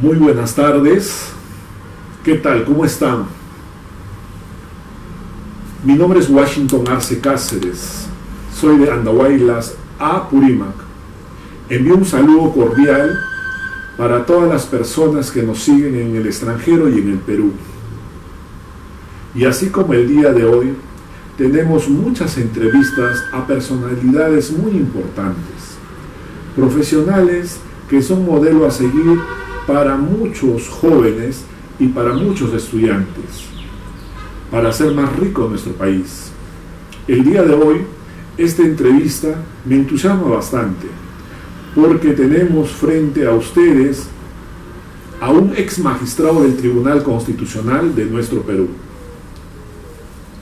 Muy buenas tardes. ¿Qué tal? ¿Cómo están? Mi nombre es Washington Arce Cáceres. Soy de Andahuaylas, Apurímac. Envío un saludo cordial para todas las personas que nos siguen en el extranjero y en el Perú. Y así como el día de hoy, tenemos muchas entrevistas a personalidades muy importantes, profesionales que son modelo a seguir para muchos jóvenes y para muchos estudiantes, para hacer más rico nuestro país. El día de hoy, esta entrevista me entusiasma bastante, porque tenemos frente a ustedes a un ex magistrado del Tribunal Constitucional de nuestro Perú,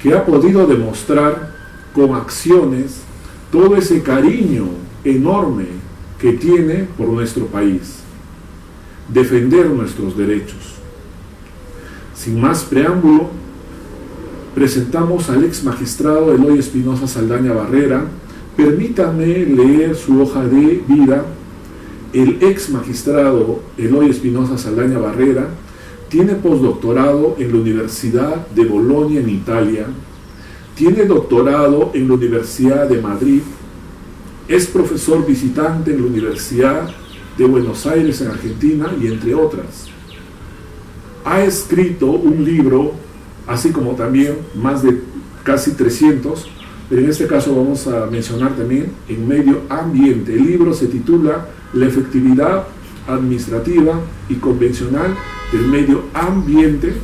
que ha podido demostrar con acciones todo ese cariño enorme que tiene por nuestro país, defender nuestros derechos. Sin más preámbulo, presentamos al ex magistrado Eloy Espinosa Saldaña Barrera. Permítanme leer su hoja de vida. El ex magistrado Eloy Espinosa Saldaña Barrera tiene postdoctorado en la Universidad de Bolonia en Italia, tiene doctorado en la Universidad de Madrid, es profesor visitante en la Universidad de Buenos Aires en Argentina y entre otras. Ha escrito un libro, así como también más de casi 300, pero en este caso vamos a mencionar también en medio ambiente. El libro se titula La efectividad administrativa y convencional del medio ambiente.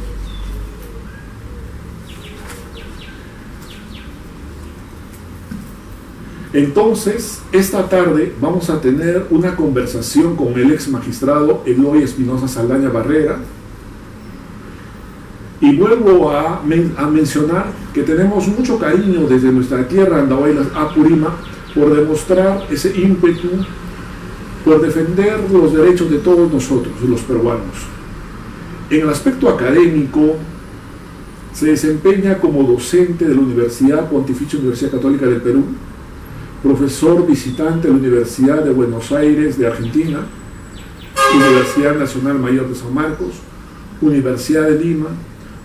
Entonces, esta tarde vamos a tener una conversación con el ex magistrado Eloy Espinosa Saldaña Barrera. Y vuelvo a mencionar que tenemos mucho cariño desde nuestra tierra, Andahuaylas, Apurímac, por demostrar ese ímpetu, por defender los derechos de todos nosotros, los peruanos. En el aspecto académico, se desempeña como docente de la Universidad Pontificia Universidad Católica del Perú, profesor visitante de la Universidad de Buenos Aires de Argentina, Universidad Nacional Mayor de San Marcos, Universidad de Lima,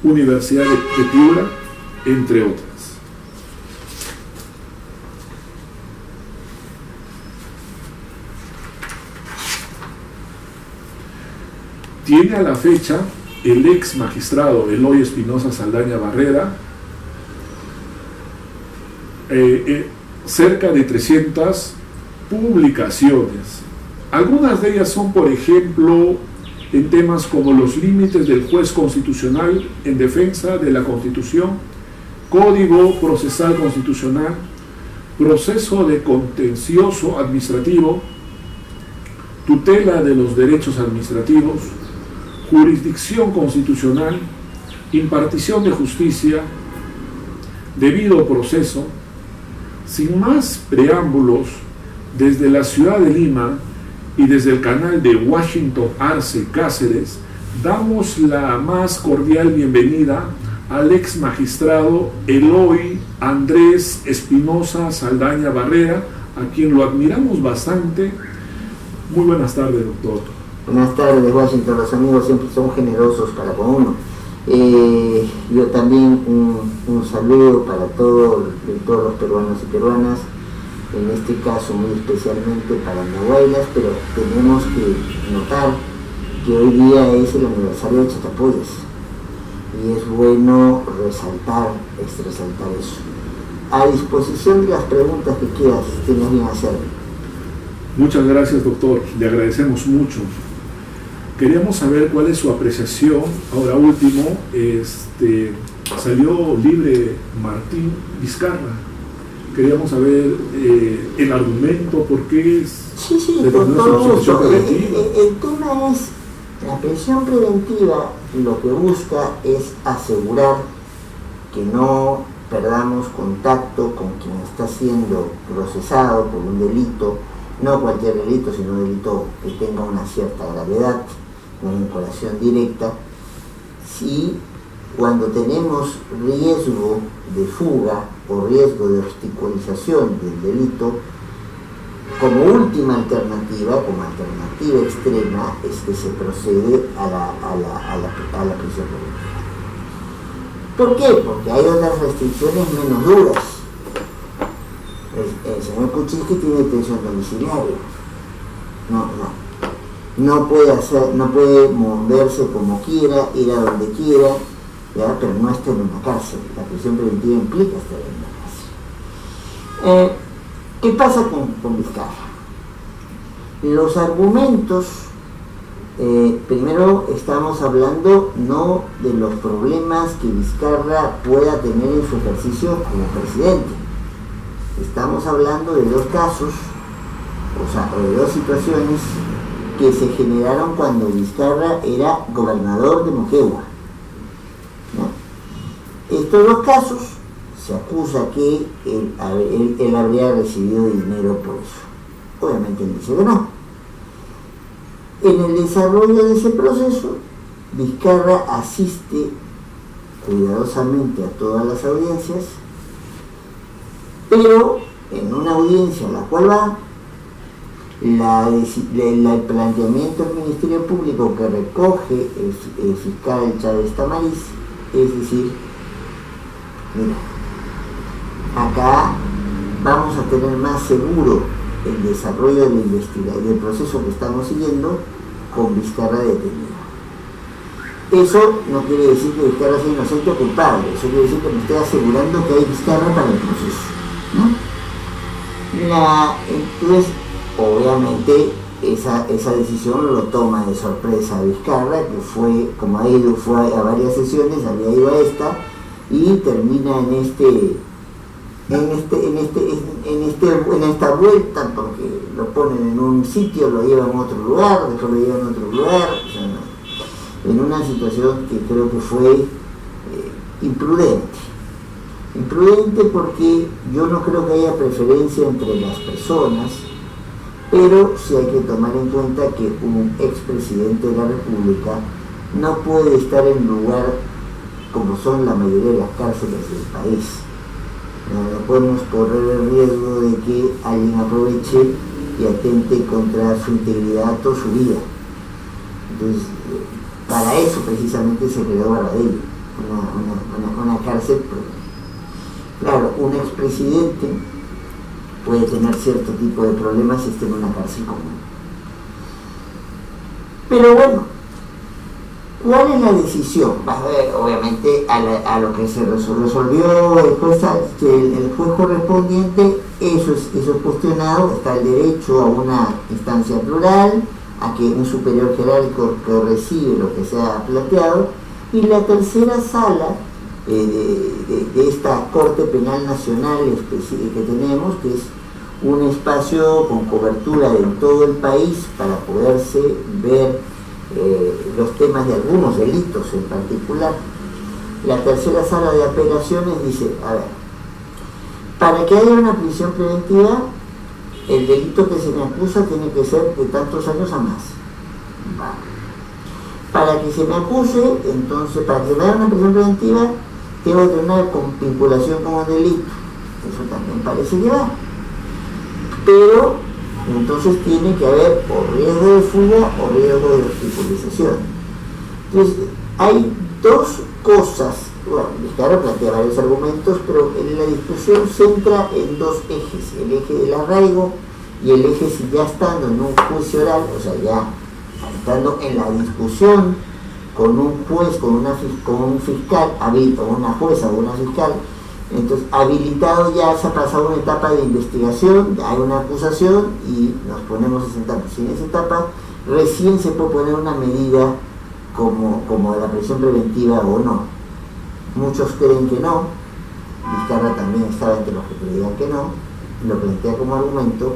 Universidad de Piura, entre otras. Tiene a la fecha el ex magistrado Eloy Espinosa Saldaña Barrera cerca de 300 publicaciones. Algunas de ellas son, por ejemplo, en temas como los límites del juez constitucional en defensa de la Constitución, Código Procesal Constitucional, proceso de contencioso administrativo, tutela de los derechos administrativos, jurisdicción constitucional, impartición de justicia, debido proceso. Sin más preámbulos, desde la ciudad de Lima y desde el canal de Washington Arce Cáceres, damos la más cordial bienvenida al ex magistrado Eloy Andrés Espinosa Saldaña Barrera, a quien lo admiramos bastante. Muy buenas tardes, doctor. Buenas tardes, Washington. Los amigos siempre son generosos para con uno. Yo también un saludo para todos los peruanos y peruanas, en este caso muy especialmente para Andahuaylas, pero tenemos que notar que hoy día es el aniversario de Chachapoyas y es bueno resaltar eso. A disposición de las preguntas que quieras, tienes bien hacerme. Muchas gracias, doctor, le agradecemos mucho. Queríamos saber cuál es su apreciación. Ahora último, salió libre Martín Vizcarra. Queríamos saber el argumento, por qué es... Sí, por todo eso. El tema es, la prisión preventiva lo que busca es asegurar que no perdamos contacto con quien está siendo procesado por un delito, no cualquier delito, sino un delito que tenga una cierta gravedad, una vinculación directa. Si cuando tenemos riesgo de fuga o riesgo de ridiculización del delito, como última alternativa, como alternativa extrema, es que se procede a la prisión preventiva. ¿Por qué? Porque hay otras restricciones menos duras. El señor Kuczynski tiene detención domiciliaria. No puede moverse como quiera, ir a donde quiera, ¿ya? Pero no está en una cárcel. La prisión preventiva implica estar en una cárcel. ¿Qué pasa con Vizcarra? Los argumentos, primero estamos hablando no de los problemas que Vizcarra pueda tener en su ejercicio como presidente. Estamos hablando de dos casos, de dos situaciones que se generaron cuando Vizcarra era gobernador de Moquegua. ¿No? Estos dos casos se acusa que él habría recibido dinero por eso. Obviamente él dice que no. En el desarrollo de ese proceso, Vizcarra asiste cuidadosamente a todas las audiencias, pero en una audiencia a la cual va, el planteamiento del Ministerio Público que recoge el fiscal Chávez Tamariz, es decir, mira, acá vamos a tener más seguro el desarrollo de la investigación, del proceso que estamos siguiendo con Vizcarra detenida. Eso no quiere decir que Vizcarra sea inocente o culpable, eso quiere decir que me estoy asegurando que hay Vizcarra para el proceso, ¿no? Entonces, obviamente, esa decisión lo toma de sorpresa a Vizcarra, que fue a varias sesiones, había ido a esta, y termina en esta vuelta, porque lo ponen en un sitio, lo llevan a otro lugar, después lo llevan a otro lugar, en una situación que creo que fue imprudente porque yo no creo que haya preferencia entre las personas, pero sí hay que tomar en cuenta que un expresidente de la República no puede estar en lugar como son la mayoría de las cárceles del país. No podemos correr el riesgo de que alguien aproveche y atente contra su integridad o su vida. Entonces, para eso precisamente se creó Baradell, una cárcel. Claro, un expresidente puede tener cierto tipo de problemas si está en una cárcel común. Pero bueno, ¿cuál es la decisión? Vas a ver, obviamente, a lo que se resolvió el juez correspondiente, eso es cuestionado, está el derecho a una instancia plural, a que un superior jerárquico que recibe lo que se ha planteado, y la tercera sala de esta Corte Penal Nacional que tenemos, que es un espacio con cobertura en todo el país para poderse ver los temas de algunos delitos en particular. La tercera sala de apelaciones dice, a ver, para que haya una prisión preventiva, el delito que se me acusa tiene que ser de tantos años a más. Para que se me acuse, entonces, para que me haya una prisión preventiva, tengo que tener una vinculación con un delito. Eso también parece que va. Pero entonces tiene que haber o riesgo de fuga o riesgo de ridiculización. Entonces, hay dos cosas. Bueno, Vizcarra plantea varios argumentos, pero la discusión centra en dos ejes: el eje del arraigo y el eje si ya estando en un juicio oral, o sea, ya estando en la discusión con un juez, con un fiscal, o una jueza o una fiscal, entonces habilitado, ya se ha pasado una etapa de investigación, hay una acusación y nos ponemos a sentar. Si en esa etapa recién se puede poner una medida como la prisión preventiva o no. Muchos creen que no, Vizcarra también estaba entre los que creían que no, lo plantea como argumento,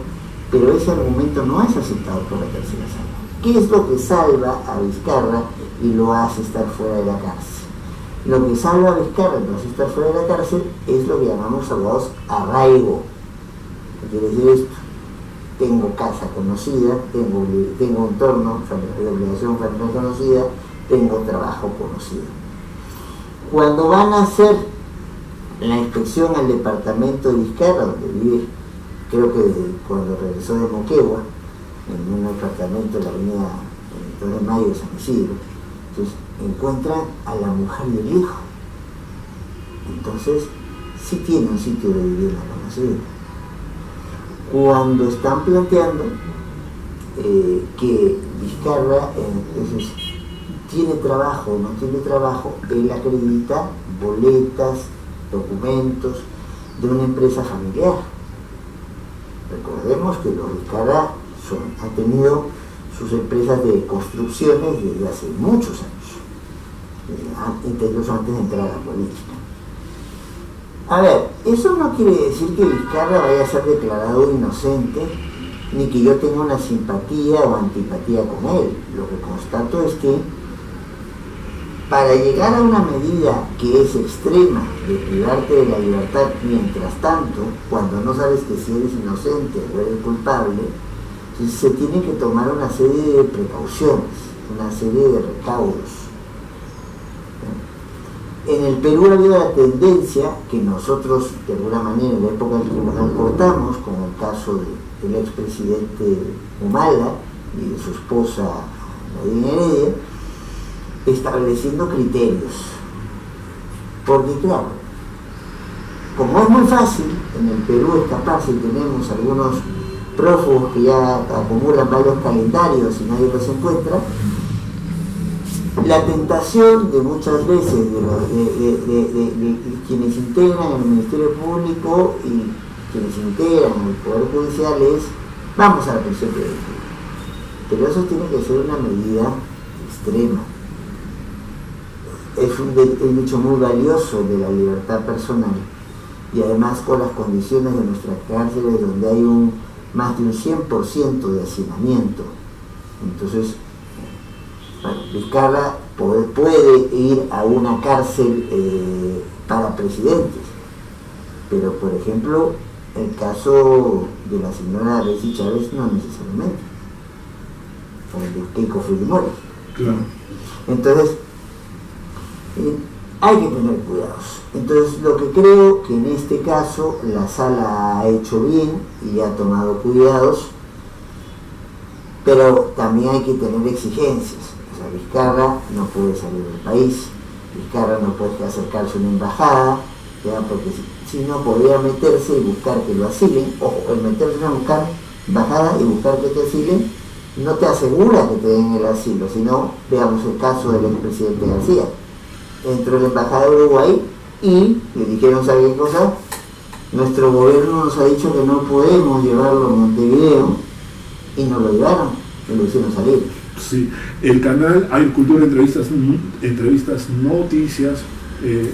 pero ese argumento no es aceptado por la tercera sala. ¿Qué es lo que salva a Vizcarra y lo hace estar fuera de la cárcel? Lo que salva a Vizcarra y lo hace estar fuera de la cárcel es lo que llamamos abogados arraigo. ¿Qué quiere decir esto? Tengo casa conocida, tengo entorno de obligación familiar conocida, tengo trabajo conocido. Cuando van a hacer la inspección al departamento de Vizcarra, donde vive creo que cuando regresó de Moquegua, en un apartamento de la avenida 2 de Mayo de San Isidro, entonces encuentran a la mujer y el hijo. Entonces, sí tiene un sitio de vivienda conocido. Cuando están planteando que Vizcarra entonces, tiene trabajo o no tiene trabajo, él acredita boletas, documentos de una empresa familiar. Recordemos que los Vizcarra han tenido sus empresas de construcciones desde hace muchos años, incluso antes de entrar a la política. A ver, eso no quiere decir que Vizcarra vaya a ser declarado inocente, ni que yo tenga una simpatía o antipatía con él. Lo que constato es que para llegar a una medida que es extrema de privarte de la libertad mientras tanto, cuando no sabes que si eres inocente o eres culpable, entonces se tiene que tomar una serie de precauciones, una serie de recaudos. En el Perú ha habido la tendencia que nosotros, de alguna manera, en la época del tribunal cortamos, como el caso del expresidente Humala y de su esposa Nadine Heredia, estableciendo criterios. Porque claro, como es muy fácil en el Perú escaparse y tenemos algunos prófugos que ya acumulan varios calendarios y nadie los encuentra, la tentación de muchas veces de quienes integran el Ministerio Público y quienes integran el Poder Judicial es: vamos a la prisión preventiva. Pero eso tiene que ser una medida extrema. Es un hecho muy valioso de la libertad personal, y además con las condiciones de nuestras cárceles donde hay más de un 100% de hacinamiento. Entonces, Vizcarra puede ir a una cárcel para presidentes, pero por ejemplo el caso de la señora Betsy Chávez no necesariamente, o el de Keiko Fujimori. Claro. Entonces hay que tener cuidados. Entonces lo que creo que en este caso la sala ha hecho bien y ha tomado cuidados, pero también hay que tener exigencias. O sea, Vizcarra no puede salir del país, Vizcarra no puede acercarse a una embajada, ¿ya? Porque si no podría meterse y buscar que lo asilen, o el meterse a buscar embajada y buscar que te asilen no te asegura que te den el asilo. Sino, veamos el caso del expresidente García. Entró en la embajada de Uruguay y le dijeron: ¿sabe qué cosa? Nuestro gobierno nos ha dicho que no podemos llevarlo a Montevideo, y nos lo llevaron y lo hicieron salir. Sí, el canal Agricultura Entrevistas Noticias,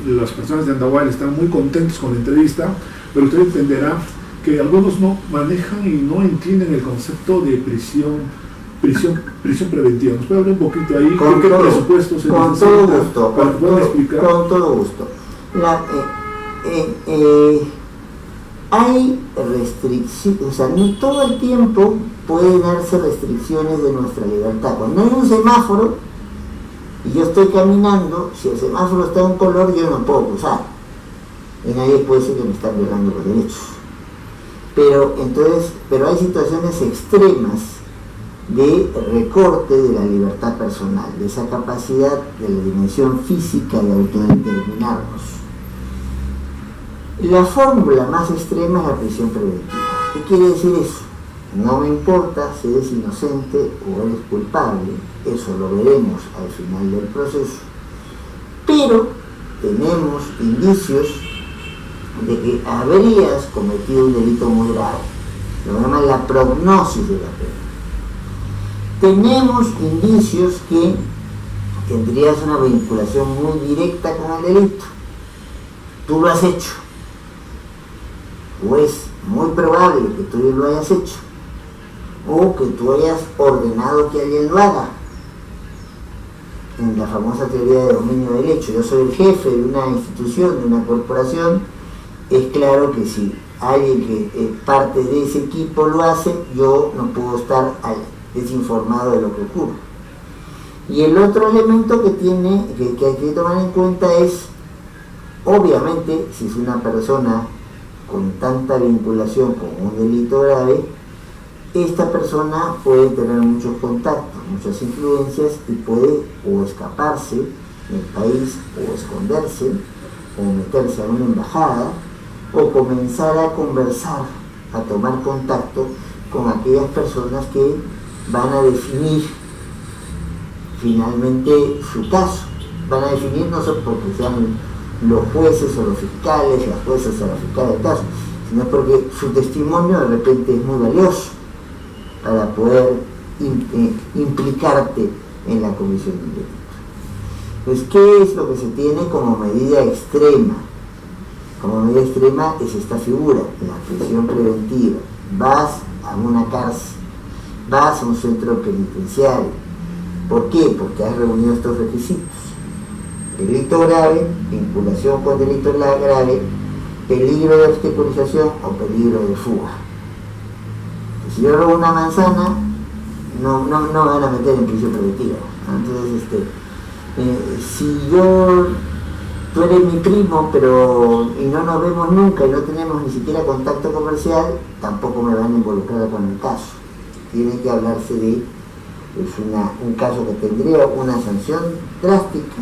las personas de Andahuaylas están muy contentos con la entrevista, pero usted entenderá que algunos no manejan y no entienden el concepto de prisión preventiva. ¿Nos puede hablar un poquito ahí? ¿Qué presupuestos se necesitan? Con todo gusto. Para que puedan explicar. Con todo gusto. Hay restricciones, o sea, no todo el tiempo pueden darse restricciones de nuestra libertad. Cuando hay un semáforo y yo estoy caminando, si el semáforo está en color, yo no puedo cruzar. Y nadie puede decir que me están violando los derechos. Pero hay situaciones extremas de recorte de la libertad personal, de esa capacidad de la dimensión física de autodeterminarnos. La fórmula más extrema es la prisión preventiva. ¿Qué quiere decir eso? No me importa si eres inocente o eres culpable, eso lo veremos al final del proceso, pero tenemos indicios de que habrías cometido un delito muy grave, lo llaman la prognosis de la pena. Tenemos indicios que tendrías una vinculación muy directa con el delito, tú lo has hecho, o es muy probable que tú lo hayas hecho, o que tú hayas ordenado que alguien lo haga. En la famosa teoría de dominio del hecho, yo soy el jefe de una institución, de una corporación, es claro que si alguien que parte de ese equipo lo hace, yo no puedo estar desinformado de lo que ocurre. Y el otro elemento que hay que tomar en cuenta es, obviamente, si es una persona con tanta vinculación con un delito grave, esta persona puede tener muchos contactos, muchas influencias y puede o escaparse del país o esconderse o meterse a una embajada o comenzar a conversar, a tomar contacto con aquellas personas que van a definir finalmente su caso. Van a definir no solo porque sean los jueces o los fiscales, las jueces o los fiscales del caso, sino porque su testimonio de repente es muy valioso para poder implicarte en la comisión del delito. Entonces, ¿qué es lo que se tiene como medida extrema? Como medida extrema es esta figura, la prisión preventiva. Vas a una cárcel, vas a un centro penitenciario. ¿Por qué? Porque has reunido estos requisitos: delito grave, vinculación con delito grave, peligro de obstaculización o peligro de fuga. Si yo robo una manzana, no me van a meter en prisión preventiva. Entonces, si tú eres mi primo, y no nos vemos nunca y no tenemos ni siquiera contacto comercial, tampoco me van a involucrar con el caso. Tiene que hablarse de un caso que tendría una sanción drástica,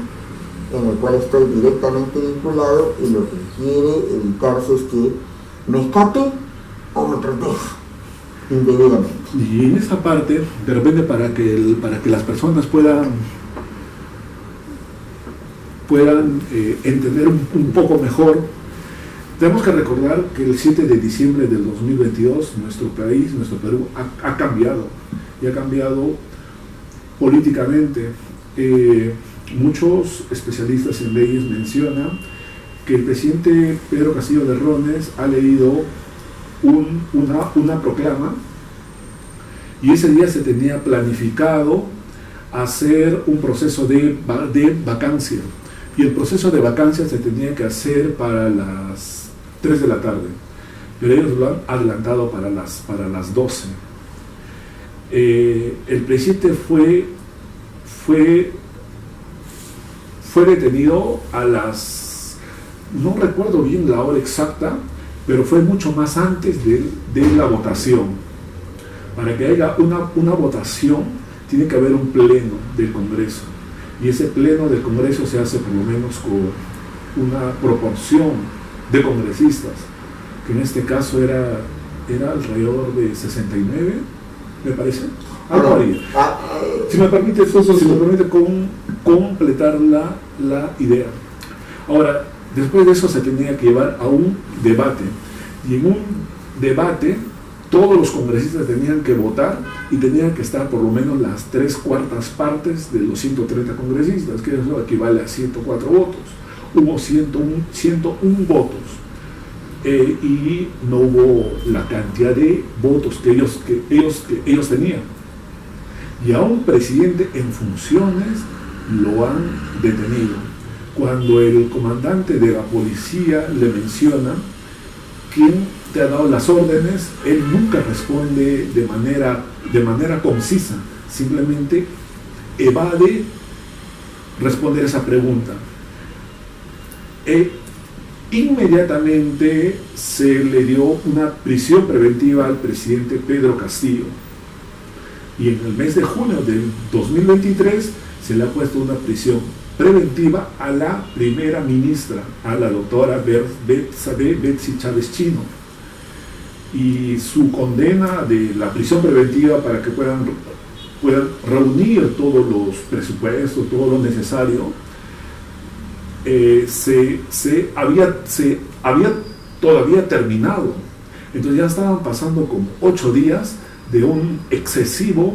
en el cual estoy directamente vinculado, y lo que quiere evitarse es que me escape o me proteja indebidamente. Y en esa parte, de repente, para que las personas puedan entender un poco mejor, tenemos que recordar que el 7 de diciembre del 2022 nuestro país, nuestro Perú, ha cambiado, y ha cambiado políticamente. Muchos especialistas en leyes mencionan que el presidente Pedro Castillo Terrones ha leído una proclama, y ese día se tenía planificado hacer un proceso de vacancia, y el proceso de vacancia se tenía que hacer para las 3 de la tarde, pero ellos lo han adelantado para las 12. El presidente fue detenido a no recuerdo bien la hora exacta, pero fue mucho más antes de la votación. Para que haya una votación, tiene que haber un pleno del Congreso, y ese pleno del Congreso se hace por lo menos con una proporción de congresistas, que en este caso era alrededor de 69, me parece. Si me permite completar la idea. Ahora, después de eso se tenía que llevar a un debate, y en un debate todos los congresistas tenían que votar, y tenían que estar por lo menos las 3/4 partes de los 130 congresistas, que eso equivale a 104 votos. Hubo 101 votos, y no hubo la cantidad de votos que ellos tenían. Y a un presidente en funciones lo han detenido. Cuando el comandante de la policía le menciona quién te ha dado las órdenes, él nunca responde de manera concisa, simplemente evade responder esa pregunta. Inmediatamente se le dio una prisión preventiva al presidente Pedro Castillo, y en el mes de junio del 2023 se le ha puesto una prisión preventiva a la primera ministra, a la doctora Betsy Chávez Chino, y su condena de la prisión preventiva para que puedan reunir todos los presupuestos, todo lo necesario, se había todavía terminado. Entonces ya estaban pasando como 8 días de una excesiva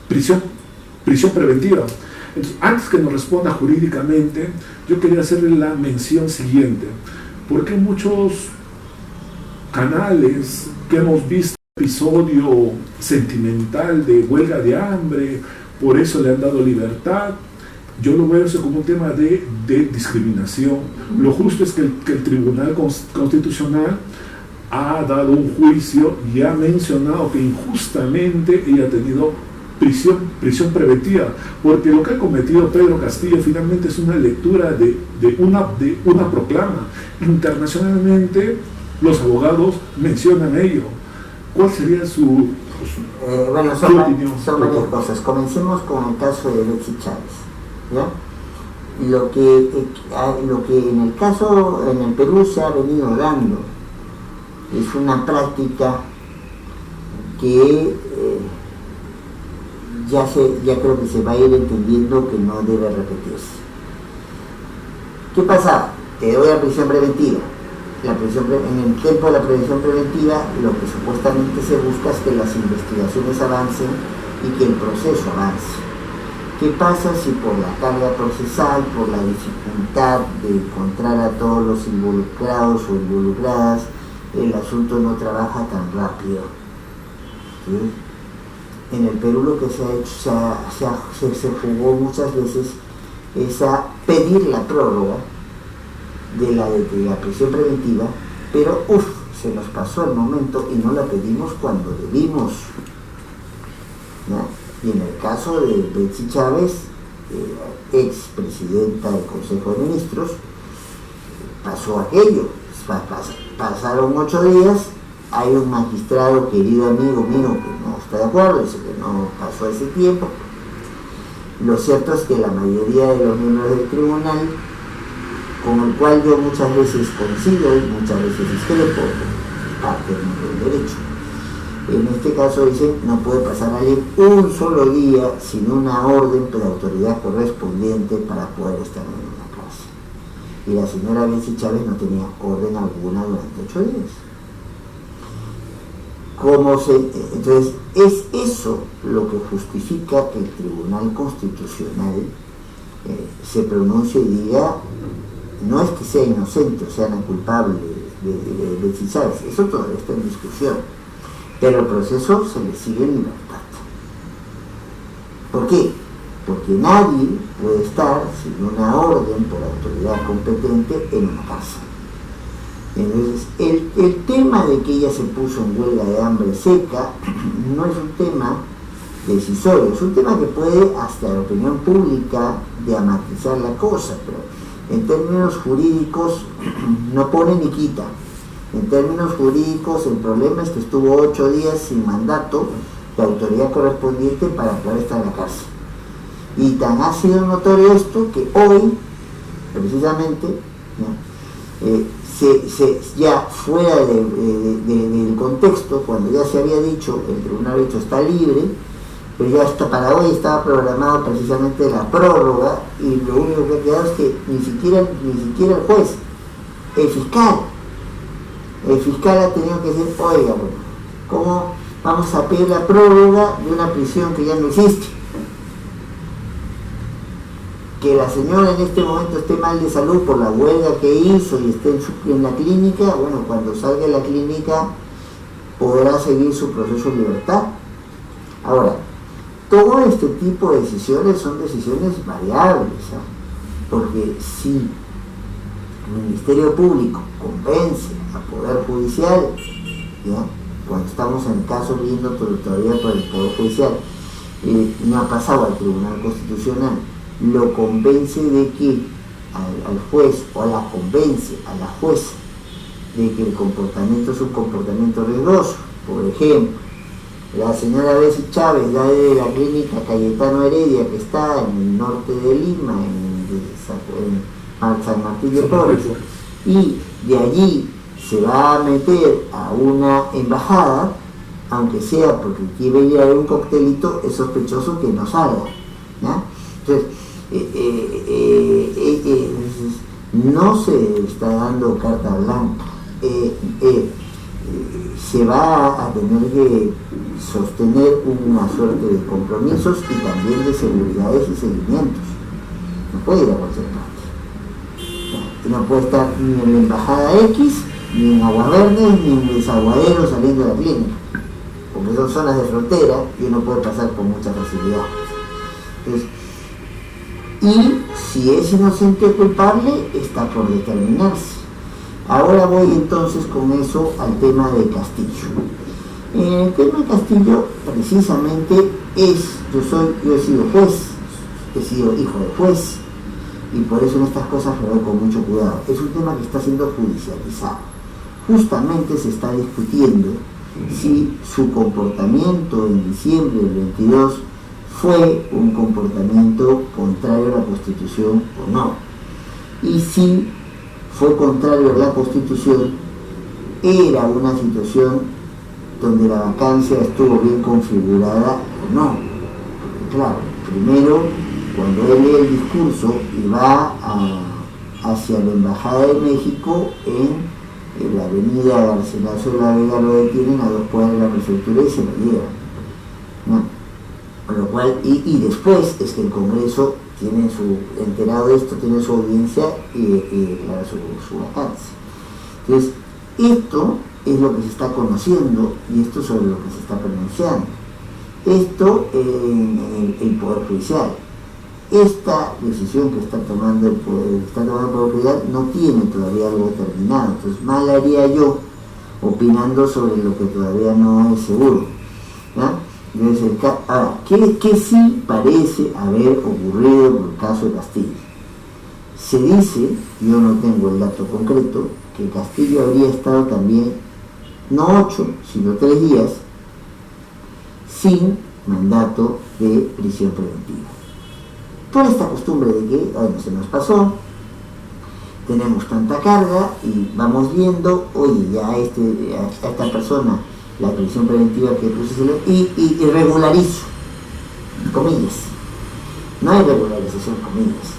prisión preventiva. Entonces, antes que nos responda jurídicamente, yo quería hacerle la mención siguiente: porque muchos canales que hemos visto episodio sentimental de huelga de hambre, por eso le han dado libertad? Yo lo veo eso como un tema de discriminación. Lo justo es que el Tribunal Constitucional ha dado un juicio y ha mencionado que injustamente ella ha tenido prisión preventiva, porque lo que ha cometido Pedro Castillo finalmente es una lectura de una proclama. Internacionalmente los abogados mencionan ello. ¿Cuál sería su bueno, son varias cosas. Comencemos con el caso de Betsy Chávez, ¿ya? Lo que en el Perú se ha venido dando es una práctica que ya creo que se va a ir entendiendo que no debe repetirse. ¿Qué pasa? Te doy la prisión preventiva. En el tiempo de la prisión preventiva, lo que supuestamente se busca es que las investigaciones avancen y que el proceso avance. ¿Qué pasa si por la carga procesal, por la dificultad de encontrar a todos los involucrados o involucradas, el asunto no trabaja tan rápido? ¿Sí? En el Perú lo que se ha hecho, se jugó muchas veces es a pedir la prórroga de la prisión preventiva, pero se nos pasó el momento y no la pedimos cuando debimos, ¿no? Y en el caso de Betsy Chávez, ex presidenta del Consejo de Ministros, pasó aquello. Pasaron 8 días, hay un magistrado, querido amigo mío, que no está de acuerdo, dice que no pasó ese tiempo. Lo cierto es que la mayoría de los miembros del tribunal, con el cual yo muchas veces coincido y muchas veces discrepo, parte del derecho, en este caso dicen no puede pasar alguien un solo día sin una orden de la autoridad correspondiente para poder estar en una cárcel. Y la señora Betsy Chávez no tenía orden alguna durante 8 días. Entonces, es eso lo que justifica que el Tribunal Constitucional se pronuncie y diga, no es que sea inocente o sea culpable de Betsy Chávez, eso todavía está en discusión, pero el proceso se le sigue en libertad. ¿Por qué? Porque nadie puede estar sin una orden por autoridad competente en una cárcel. Entonces, el tema de que ella se puso en huelga de hambre seca no es un tema decisorio, es un tema que puede, hasta la opinión pública, dramatizar la cosa, pero en términos jurídicos no pone ni quita. En términos jurídicos, el problema es que estuvo 8 días sin mandato de autoridad correspondiente para poder estar en la cárcel. Y tan ha sido notorio esto que hoy, precisamente, ya fuera del contexto, cuando ya se había dicho, el tribunal ha dicho está libre, pero ya hasta para hoy estaba programado precisamente la prórroga, y lo único que ha quedado es que ni siquiera el juez, el fiscal ha tenido que decir, oiga, bueno, ¿cómo vamos a pedir la prórroga de una prisión que ya no existe? Que la señora en este momento esté mal de salud por la huelga que hizo y esté en la clínica, bueno, cuando salga de la clínica podrá seguir su proceso de libertad. Ahora, todo este tipo de decisiones son decisiones variables, ¿eh? Porque si el Ministerio Público convence al Poder Judicial, ¿ya? Cuando estamos en el caso viendo todavía por el Poder Judicial, no ha pasado al Tribunal Constitucional, lo convence de que al juez, o la convence a la jueza de que el comportamiento es un comportamiento riesgoso. Por ejemplo, la señora Betsy Chávez, ya de la clínica Cayetano Heredia, que está en el norte de Lima, en San Martín de Porres, y de allí se va a meter a una embajada, aunque sea porque quiere ir a ver un coctelito, es sospechoso que no salga, ¿ya? Entonces, no se está dando carta blanca, se va a tener que sostener una suerte de compromisos y también de seguridades y seguimientos. No puede ir a cualquier parte. No puede estar ni en la embajada X, ni en Aguas Verdes, ni en Desaguadero saliendo de la clínica, porque son zonas de frontera y uno puede pasar con mucha facilidad. Entonces, y si es inocente o culpable, está por determinarse. Ahora voy entonces con eso al tema de Castillo. En el tema de Castillo, precisamente, yo he sido juez, he sido hijo de juez, y por eso en estas cosas me voy con mucho cuidado. Es un tema que está siendo judicializado. Justamente se está discutiendo si su comportamiento en diciembre del 22 fue un comportamiento contrario a la Constitución o no. Y si fue contrario a la Constitución, era una situación donde la vacancia estuvo bien configurada o no. Porque claro, primero, cuando él lee el discurso y va hacia la Embajada de México en la avenida Garcilaso de la Vega, lo detienen a 2 cuadras de la prefectura y se lo llevan, ¿no? Con lo cual, y después es que el Congreso tiene enterado de esto, tiene su audiencia y declara su vacancia. Entonces, esto es lo que se está conociendo y esto es sobre lo que se está pronunciando. Esto en el Poder Judicial. Esta decisión que está tomando el Poder Judicial no tiene todavía algo terminado, entonces mal haría yo opinando sobre lo que todavía no es seguro, ¿no? Entonces, ahora, ¿qué sí parece haber ocurrido con el caso de Castillo? Se dice, yo no tengo el dato concreto, que Castillo habría estado también, no 8, sino 3 días, sin mandato de prisión preventiva. Por esta costumbre de que, bueno, se nos pasó, tenemos tanta carga y vamos viendo, oye, ya a esta persona la prisión preventiva que puse y regularizo, comillas. No hay regularización, comillas.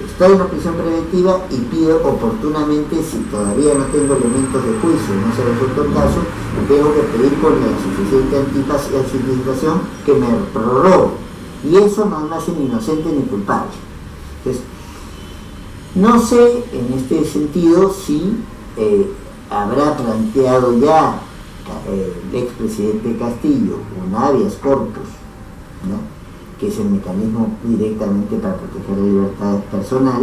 Estoy en la prisión preventiva y pido oportunamente, si todavía no tengo elementos de juicio, no se ha resuelto el caso, tengo que pedir con la suficiente anticipación que me prorrogue. Y eso no me hace ni inocente ni culpable. Entonces, no sé en este sentido si habrá planteado ya el expresidente Castillo un habeas corpus, ¿no?, que es el mecanismo directamente para proteger la libertad personal,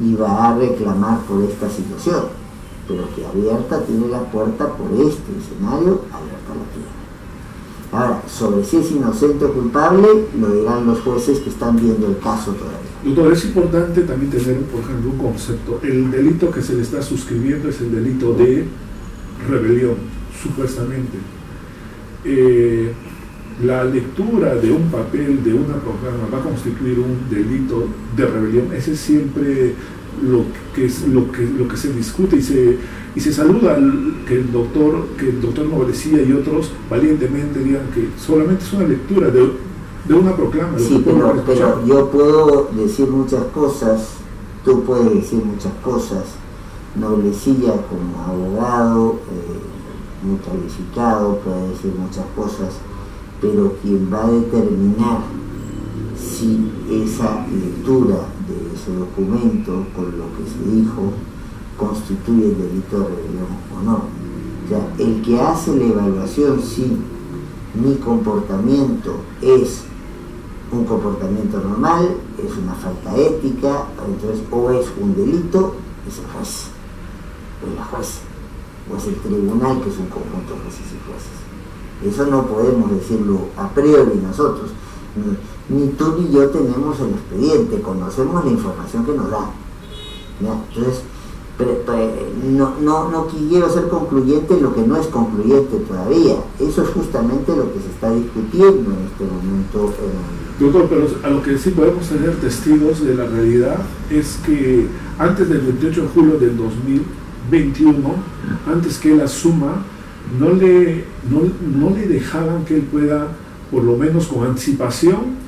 y va a reclamar por esta situación, pero que abierta tiene la puerta por este escenario, abierta la tiene. Ahora, sobre si es inocente o culpable, lo dirán los jueces que están viendo el caso todavía. Doctor, es importante también tener, por ejemplo, un concepto. El delito que se le está suscribiendo es el delito de rebelión, supuestamente. La lectura de un papel, de una proclama, va a constituir un delito de rebelión. Ese es siempre lo que se discute y se saluda que el doctor Noblesía y otros valientemente digan que solamente es una lectura de una proclama. Sí, pero yo puedo decir muchas cosas, tú puedes decir muchas cosas, Noblesía como abogado muy calificado puede decir muchas cosas, pero quien va a determinar si esa lectura de ese documento con lo que se dijo constituye el delito de rebelión o no. O sea, el que hace la evaluación si mi comportamiento es un comportamiento normal, es una falta ética, entonces o es un delito, es el juez, o es la jueza, o es el tribunal, que es un conjunto de jueces y jueces. Eso no podemos decirlo a priori nosotros, ni tú ni yo tenemos el expediente, conocemos la información que nos dan, ¿ya? Entonces, no quiero ser concluyente en lo que no es concluyente todavía. Eso es justamente lo que se está discutiendo en este momento. Doctor, pero a lo que sí podemos tener testigos de la realidad es que antes del 28 de julio del 2021, antes que él asuma, no le dejaban que él pueda, por lo menos con anticipación,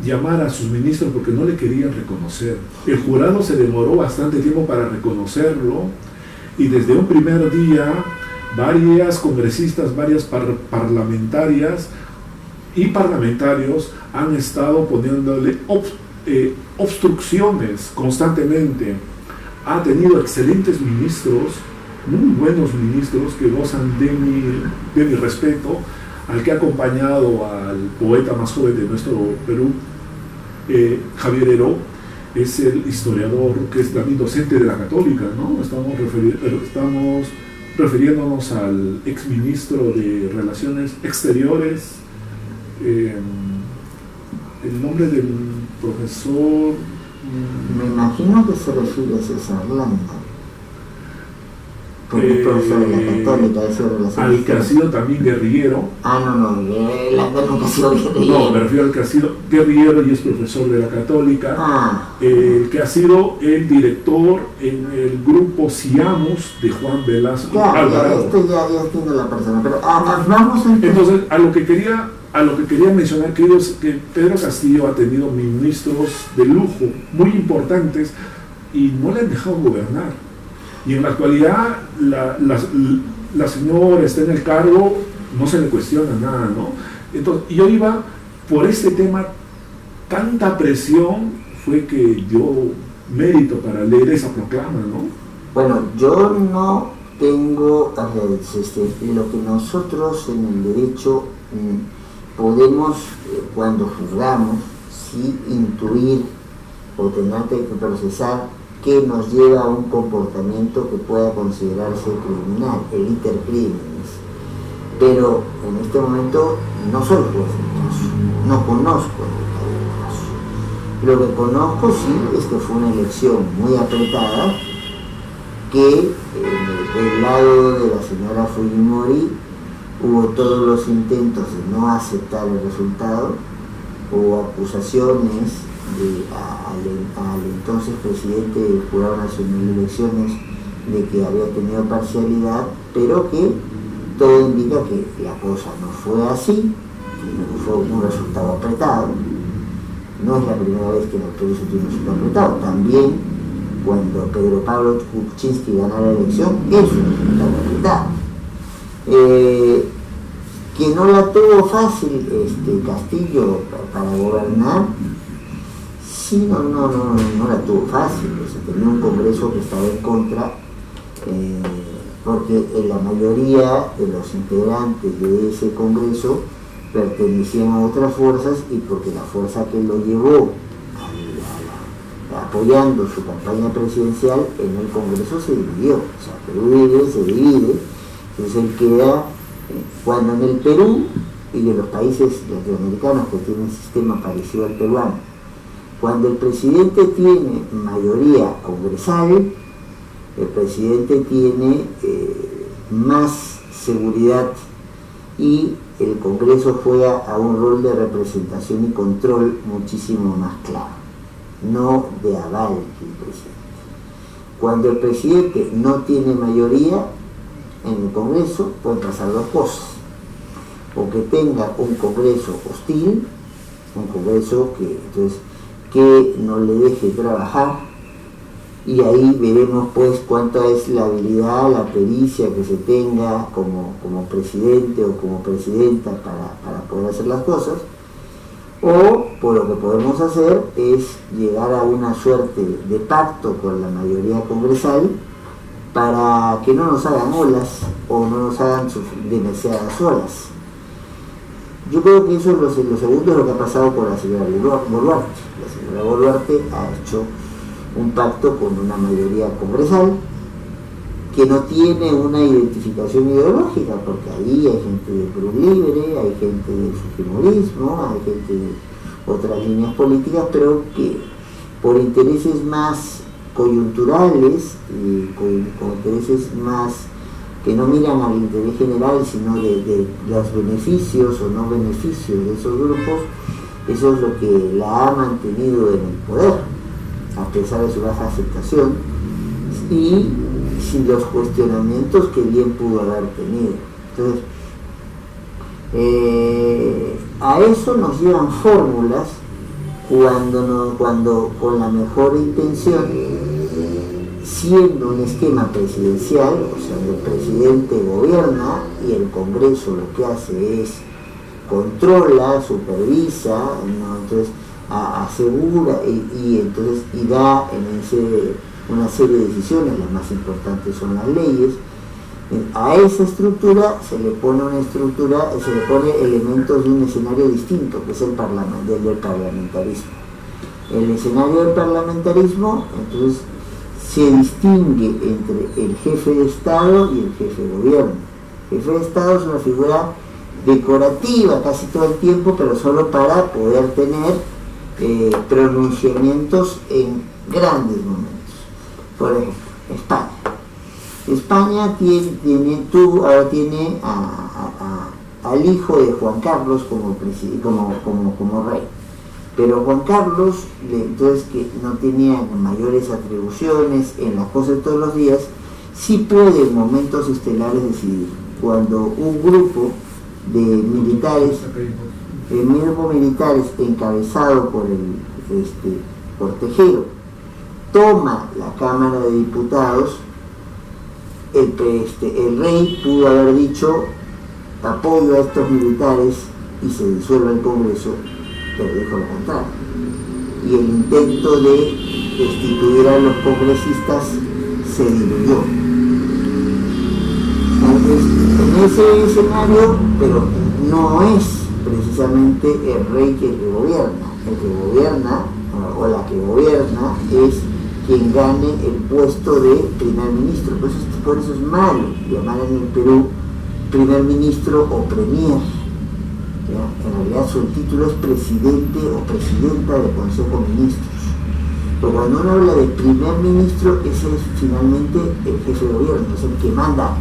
llamar a sus ministros porque no le querían reconocer. El jurado se demoró bastante tiempo para reconocerlo y desde un primer día varias congresistas, varias parlamentarias y parlamentarios han estado poniéndole obstrucciones constantemente. Ha tenido excelentes ministros, muy buenos ministros que gozan de mi respeto, al que ha acompañado al poeta más joven de nuestro Perú, Javier Heró, es el historiador que es también docente de la Católica, ¿no? Estamos refiriéndonos al exministro de Relaciones Exteriores, el nombre del profesor. Me imagino que se refiere a César Landa, porque es profesor de la Católica, eso de la al que ha sido también guerrillero. No, Landa nunca ha sido guerrillero. No, me refiero al que ha sido guerrillero y es profesor de la Católica. El que ha sido el director en el grupo Siamos de Juan Velasco Alvarado. Ya entiendo la persona, pero vamos a... Entonces, a lo que quería mencionar, querido, es que Pedro Castillo ha tenido ministros de lujo muy importantes y no le han dejado gobernar. Y en la actualidad la señora está en el cargo, no se le cuestiona nada, ¿no? Entonces, yo iba por este tema, tanta presión fue que dio mérito para leer esa proclama, ¿no? Bueno, yo no tengo lo que nosotros en el derecho podemos, cuando juzgamos, sí intuir o tener que procesar que nos lleva a un comportamiento que pueda considerarse criminal, el iter criminis. Pero en este momento no soy juez del caso, no conozco el detalle del caso. Lo que conozco sí es que fue una elección muy apretada, que del lado de la señora Fujimori hubo todos los intentos de no aceptar el resultado, hubo acusaciones al entonces presidente del Jurado Nacional de Elecciones de que había tenido parcialidad, pero que todo indica que la cosa no fue así, que fue un resultado apretado. No es la primera vez que en el Perú se tiene un resultado apretado. También cuando Pedro Pablo Kuczynski ganó la elección, es un resultado apretado. Que no la tuvo fácil Castillo para gobernar. Sí, no la tuvo fácil, tenía un Congreso que estaba en contra, porque la mayoría de los integrantes de ese Congreso pertenecían a otras fuerzas y porque la fuerza que lo llevó apoyando su campaña presidencial en el Congreso se dividió, o sea, Perú se divide, entonces él queda, cuando en el Perú y de los países latinoamericanos que tienen un sistema parecido al peruano, cuando el presidente tiene mayoría congresal, el presidente tiene más seguridad y el Congreso juega a un rol de representación y control muchísimo más claro, no de aval del presidente. Cuando el presidente no tiene mayoría en el Congreso, pueden pasar dos cosas: o que tenga un Congreso hostil, un Congreso que no le deje trabajar, y ahí veremos pues cuánta es la habilidad, la pericia que se tenga como presidente o como presidenta para poder hacer las cosas, o por lo que podemos hacer es llegar a una suerte de pacto con la mayoría congresal para que no nos hagan olas o no nos hagan demasiadas olas. Yo creo que eso es lo segundo, lo que ha pasado con la señora Boluarte. La señora Boluarte ha hecho un pacto con una mayoría congresal que no tiene una identificación ideológica, porque ahí hay gente del Perú Libre, hay gente del fujimorismo, hay gente de otras líneas políticas, pero que por intereses más coyunturales y con intereses más que no miran al interés general, sino de los beneficios o no beneficios de esos grupos, eso es lo que la ha mantenido en el poder, a pesar de su baja aceptación y sin los cuestionamientos que bien pudo haber tenido. Entonces, a eso nos llevan fórmulas cuando con la mejor intención, siendo un esquema presidencial, o sea, el presidente gobierna y el Congreso lo que hace es controla, supervisa, ¿no? Entonces asegura y da una serie de decisiones, las más importantes son las leyes. A esa estructura se le pone elementos de un escenario distinto, que es el del parlamentarismo. El escenario del parlamentarismo, entonces, se distingue entre el jefe de Estado y el jefe de gobierno. El jefe de Estado es una figura decorativa casi todo el tiempo, pero solo para poder tener pronunciamientos en grandes momentos. Por ejemplo, España. España ahora tiene al hijo de Juan Carlos como rey. Pero Juan Carlos, entonces, que no tenía mayores atribuciones en las cosas de todos los días, sí puede en momentos estelares decidir. Cuando un grupo de militares, encabezado por Tejero, toma la Cámara de Diputados, el rey pudo haber dicho apoyo a estos militares y se disuelve el Congreso, pero dijo lo contrario. Y el intento de destituir a los congresistas se diluyó. Entonces, en ese escenario, pero no es precisamente el rey que gobierna. El que gobierna, o la que gobierna, es quien gane el puesto de primer ministro. Por eso es malo llamar en el Perú primer ministro o premier. ¿Ya? En realidad su título es presidente o presidenta del Consejo de Ministros. Pero cuando uno habla de primer ministro, ese es finalmente el jefe de gobierno, es el que manda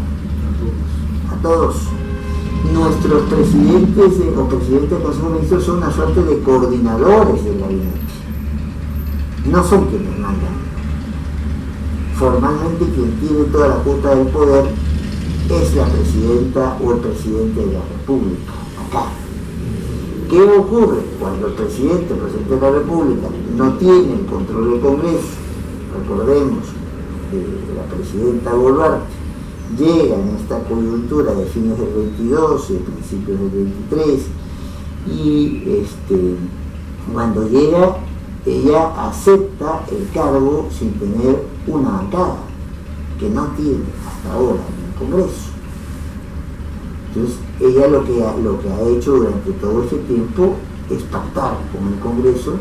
a todos. Nuestros presidentes o presidentes del Consejo de Ministros son una suerte de coordinadores del gabinete. No son quienes mandan. Formalmente quien tiene toda la cuota del poder es la presidenta o el presidente de la República, acá. ¿Qué ocurre cuando el presidente de la República no tiene el control del Congreso? Recordemos que la presidenta Boluarte llega en esta coyuntura de fines del 22 y principios del 23, y cuando llega, ella acepta el cargo sin tener una bancada, que no tiene hasta ahora en el Congreso. Entonces, ella lo que ha hecho durante todo este tiempo es pactar con el Congreso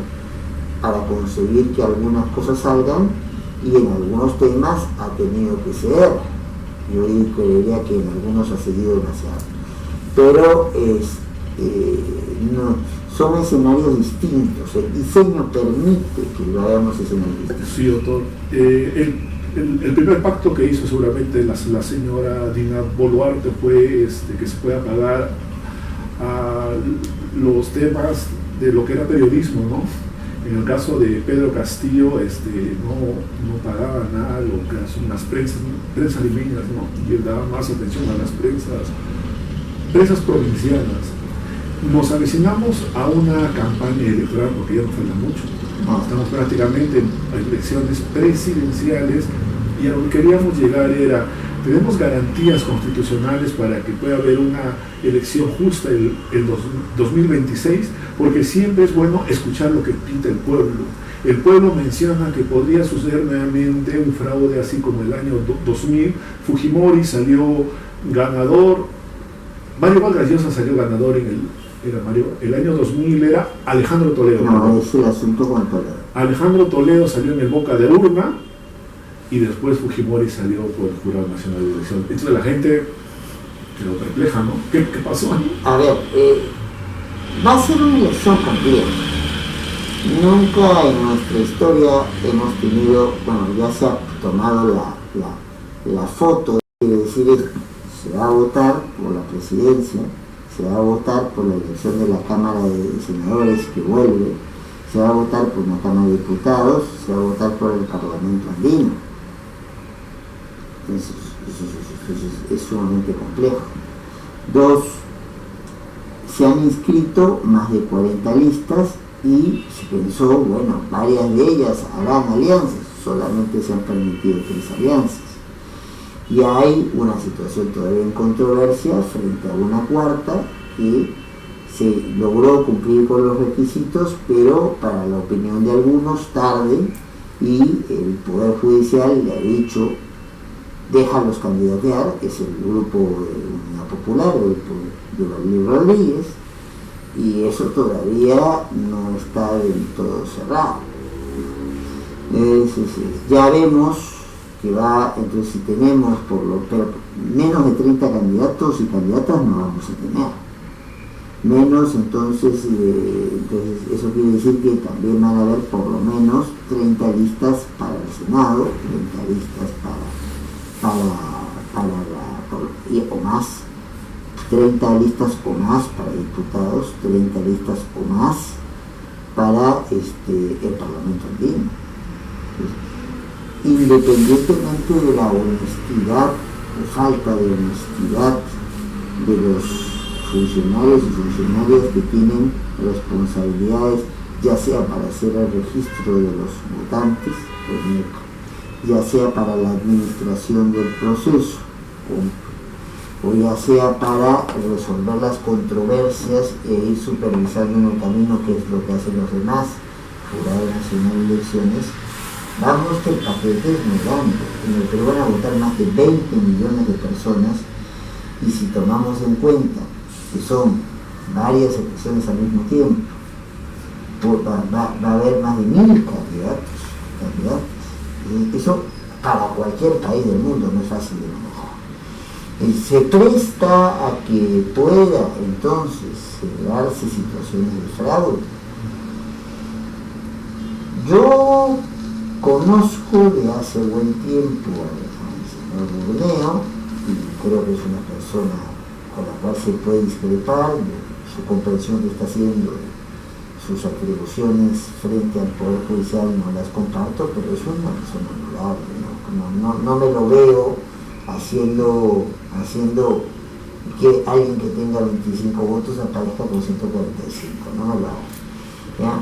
para conseguir que algunas cosas salgan, y en algunos temas ha tenido que ceder. Yo creería que en algunos ha cedido demasiado. Pero no, son escenarios distintos. El diseño permite que lo hagamos escenarios distintos. Sí, doctor. El primer pacto que hizo seguramente la señora Dina Boluarte fue que se pueda pagar a los temas de lo que era periodismo, ¿no? En el caso de Pedro Castillo, no pagaba nada lo que son las prensas limeñas, ¿no? Y él daba más atención a las prensas provincianas. Nos avecinamos a una campaña electoral, porque ya nos falta mucho. Estamos prácticamente en elecciones presidenciales, y a lo que queríamos llegar era: tenemos garantías constitucionales para que pueda haber una elección justa el 2026, porque siempre es bueno escuchar lo que pinta el pueblo. El pueblo menciona que podría suceder nuevamente un fraude así como el año 2000. Fujimori salió ganador, Mario Vargas Llosa salió ganador el año 2000 era Alejandro Toledo. No, es el asunto con Toledo. Alejandro Toledo salió en el boca de urna, y después Fujimori salió por el Jurado Nacional de Elección. Entonces la gente quedó perpleja, ¿no? ¿Qué pasó ahí? A ver, va a ser una elección compleja. Nunca en nuestra historia hemos tenido, bueno, ya se ha tomado la foto, quiere decir esto: se va a votar por la presidencia, se va a votar por la elección de la Cámara de Senadores que vuelve, se va a votar por una Cámara de Diputados, se va a votar por el Parlamento andino. Entonces, es sumamente complejo. Dos, se han inscrito más de 40 listas y se pensó, bueno, varias de ellas harán alianzas, solamente se han permitido 3 alianzas. Y hay una situación todavía en controversia frente a una cuarta que se logró cumplir con los requisitos, pero para la opinión de algunos tarde, y el Poder Judicial le ha dicho: déjalos candidatear. Es el grupo de Unidad Popular, el grupo de Vladimir Rodríguez, y eso todavía no está del todo cerrado. Ya vemos que va, entonces, si tenemos menos de 30 candidatos y candidatas, no vamos a tener. menos, entonces eso quiere decir que también van a haber por lo menos 30 listas para el Senado, 30 listas o más, 30 listas o más para diputados, 30 listas o más para el Parlamento andino. Independientemente de la honestidad o falta de honestidad de los funcionarios y funcionarias que tienen responsabilidades, ya sea para hacer el registro de los votantes, ya sea para la administración del proceso, o ya sea para resolver las controversias e ir supervisando en el camino, que es lo que hacen los demás, Jurado Nacional de Elecciones. Vamos, que el paquete es muy grande. En el Perú van a votar más de 20 millones de personas, y si tomamos en cuenta que son varias elecciones al mismo tiempo, va a haber más de 1000 candidatos. Eso para cualquier país del mundo no es fácil de manejar. Se presta a que pueda entonces generarse situaciones de fraude. Yo conozco de hace buen tiempo al señor Burneo, y creo que es una persona con la cual se puede discrepar de su comprensión que está haciendo, de sus atribuciones frente al Poder Judicial, no las comparto, pero es una persona honorable, no me lo veo haciendo que alguien que tenga 25 votos aparezca con 145, no me lo hago, ¿ya?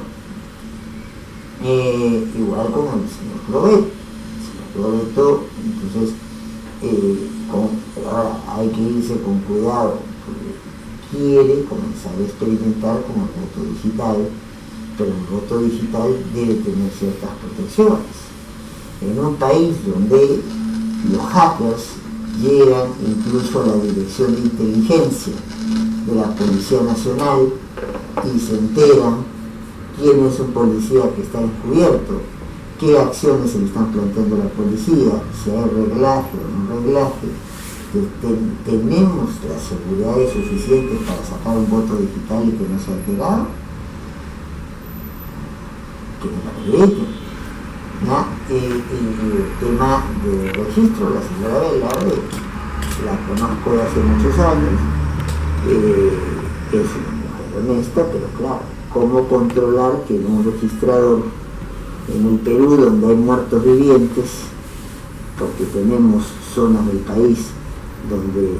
Igual con el señor Proveto, entonces ahora hay que irse con cuidado, porque quiere comenzar a experimentar con el voto digital, pero el voto digital debe tener ciertas protecciones. En un país donde los hackers llegan incluso a la dirección de inteligencia de la Policía Nacional y se enteran quién es un policía que está encubierto, qué acciones se le están planteando a la policía, si hay reglaje o no reglaje, tenemos las seguridades suficientes para sacar un voto digital y que no sea alterado, que me la acrediten. El tema de registro, la señora Velarde, la conozco de hace muchos años, es una mujer honesta, pero claro, ¿cómo controlar que en un registrador en el Perú, donde hay muertos vivientes, porque tenemos zonas del país donde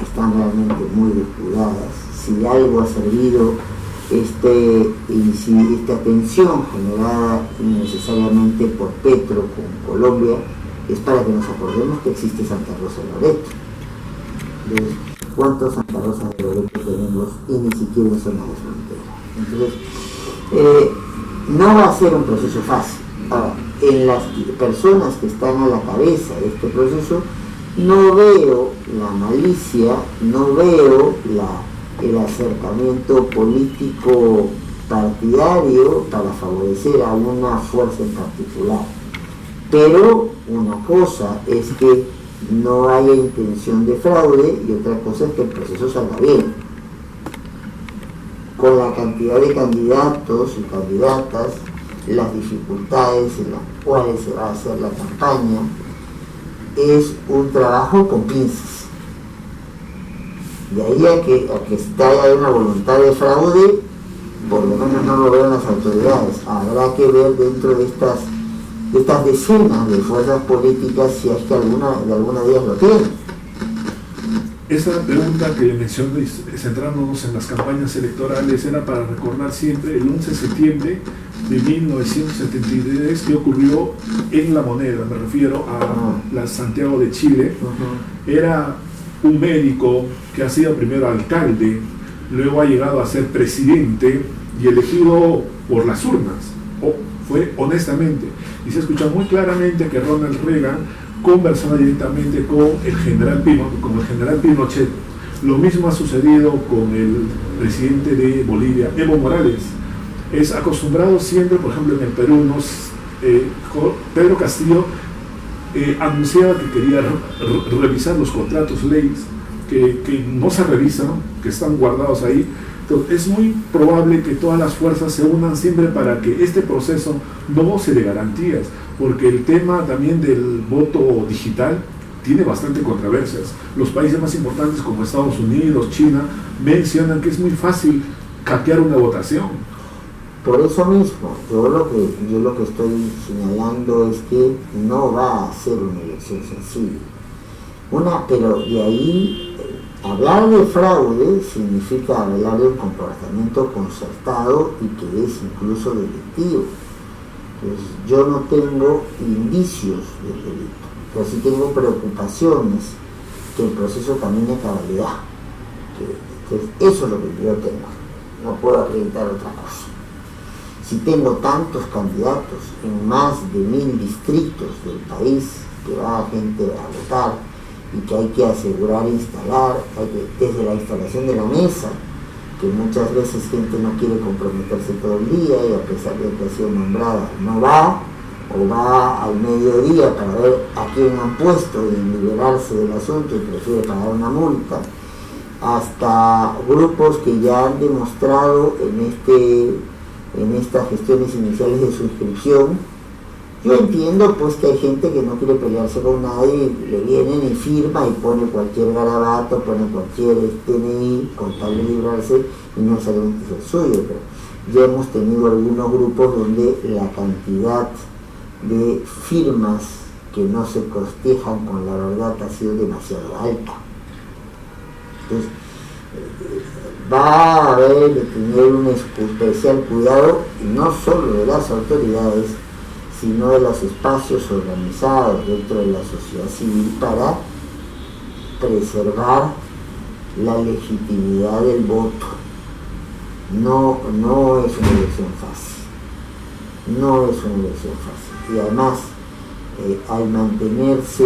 están realmente muy descuidadas, si algo ha servido esta tensión generada innecesariamente por Petro con Colombia, es para que nos acordemos que existe Santa Rosa de Loreto. Entonces, ¿cuántos Santa Rosa de Loreto tenemos y ni siquiera en zona de frontera? Entonces, no va a ser un proceso fácil. Ahora, en las personas que están a la cabeza de este proceso, no veo la malicia, no veo el acercamiento político partidario para favorecer a una fuerza en particular. Pero una cosa es que no haya intención de fraude y otra cosa es que el proceso salga bien. Con la cantidad de candidatos y candidatas, las dificultades en las cuales se va a hacer la campaña, es un trabajo con pinzas. De ahí a que haya una voluntad de fraude, por lo menos no lo veo en las autoridades. Habrá que ver dentro de estas decenas de fuerzas políticas si es que alguna de ellas lo tiene. Esa pregunta que le mencioné, centrándonos en las campañas electorales, era para recordar siempre el 11 de septiembre de 1973 que ocurrió en La Moneda, me refiero a la Santiago de Chile. Era un médico que ha sido primero alcalde, luego ha llegado a ser presidente y elegido por las urnas, fue honestamente, y se escucha muy claramente que Ronald Reagan conversaba directamente con el general Pinochet. Lo mismo ha sucedido con el presidente de Bolivia, Evo Morales. Es acostumbrado siempre, por ejemplo, en el Perú, Pedro Castillo anunciaba que quería revisar los contratos leyes, que no se revisan, que están guardados ahí. Entonces, es muy probable que todas las fuerzas se unan siempre para que este proceso no goce de garantías, porque el tema también del voto digital tiene bastante controversias. Los países más importantes como Estados Unidos, China, mencionan que es muy fácil hackear una votación. Por eso mismo, yo lo que estoy señalando es que no va a ser una elección sencilla. Pero de ahí, hablar de fraude significa hablar de un comportamiento concertado y que es incluso delictivo. Entonces, yo no tengo indicios de delito, pero sí tengo preocupaciones que el proceso camine a cabalidad. Entonces, eso es lo que yo tengo. No puedo acreditar otra cosa. Si tengo tantos candidatos en más de 1000 distritos del país, que va gente a votar y que hay que asegurar instalar, desde la instalación de la mesa, que muchas veces gente no quiere comprometerse todo el día y a pesar de que ha sido nombrada no va, o va al mediodía para ver a quién han puesto y liberarse del asunto y prefiere pagar una multa, hasta grupos que ya han demostrado en estas gestiones iniciales de suscripción. Yo entiendo pues que hay gente que no quiere pelearse con nadie y le vienen y firma y pone cualquier garabato, pone cualquier DNI con tal de librarse y no sabemos que es el suyo, pero ya hemos tenido algunos grupos donde la cantidad de firmas que no se costejan con la verdad ha sido demasiado alta. Entonces, va a haber que tener un especial cuidado, y no solo de las autoridades, sino de los espacios organizados dentro de la sociedad civil para preservar la legitimidad del voto. No es una elección fácil. No es una elección fácil. Y además, al mantenerse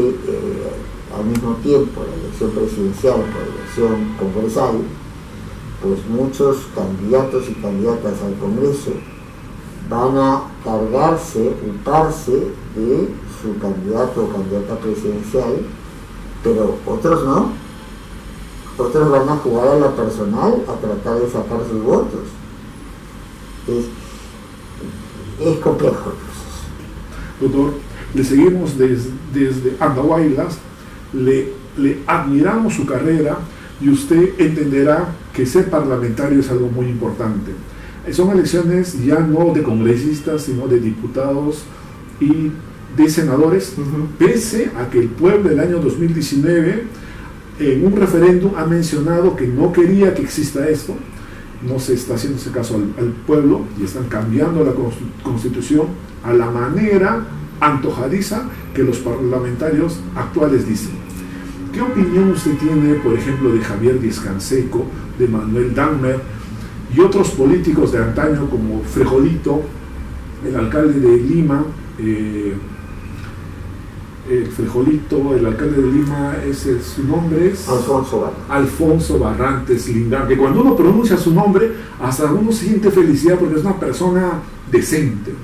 al mismo tiempo la elección presidencial por la elección congresal, pues muchos candidatos y candidatas al Congreso van a cargarse, ocuparse de su candidato o candidata presidencial, pero otros no. Otros van a jugar a la personal, a tratar de sacar sus votos. Es complejo el proceso. Doctor, le seguimos desde Andahuaylas, le admiramos su carrera y usted entenderá que ser parlamentario es algo muy importante. Son elecciones ya no de congresistas, sino de diputados y de senadores, pese a que el pueblo del año 2019, en un referéndum, ha mencionado que no quería que exista esto. No se está haciendo ese caso al pueblo y están cambiando la constitución a la manera antojadiza que los parlamentarios actuales dicen. ¿Qué opinión usted tiene, por ejemplo, de Javier Díaz-Canseco, de Manuel Dagmer y otros políticos de antaño como Frejolito, el alcalde de Lima? El alcalde de Lima, su nombre es Alfonso Barrantes Lingán, que cuando uno pronuncia su nombre, hasta uno siente felicidad porque es una persona decente.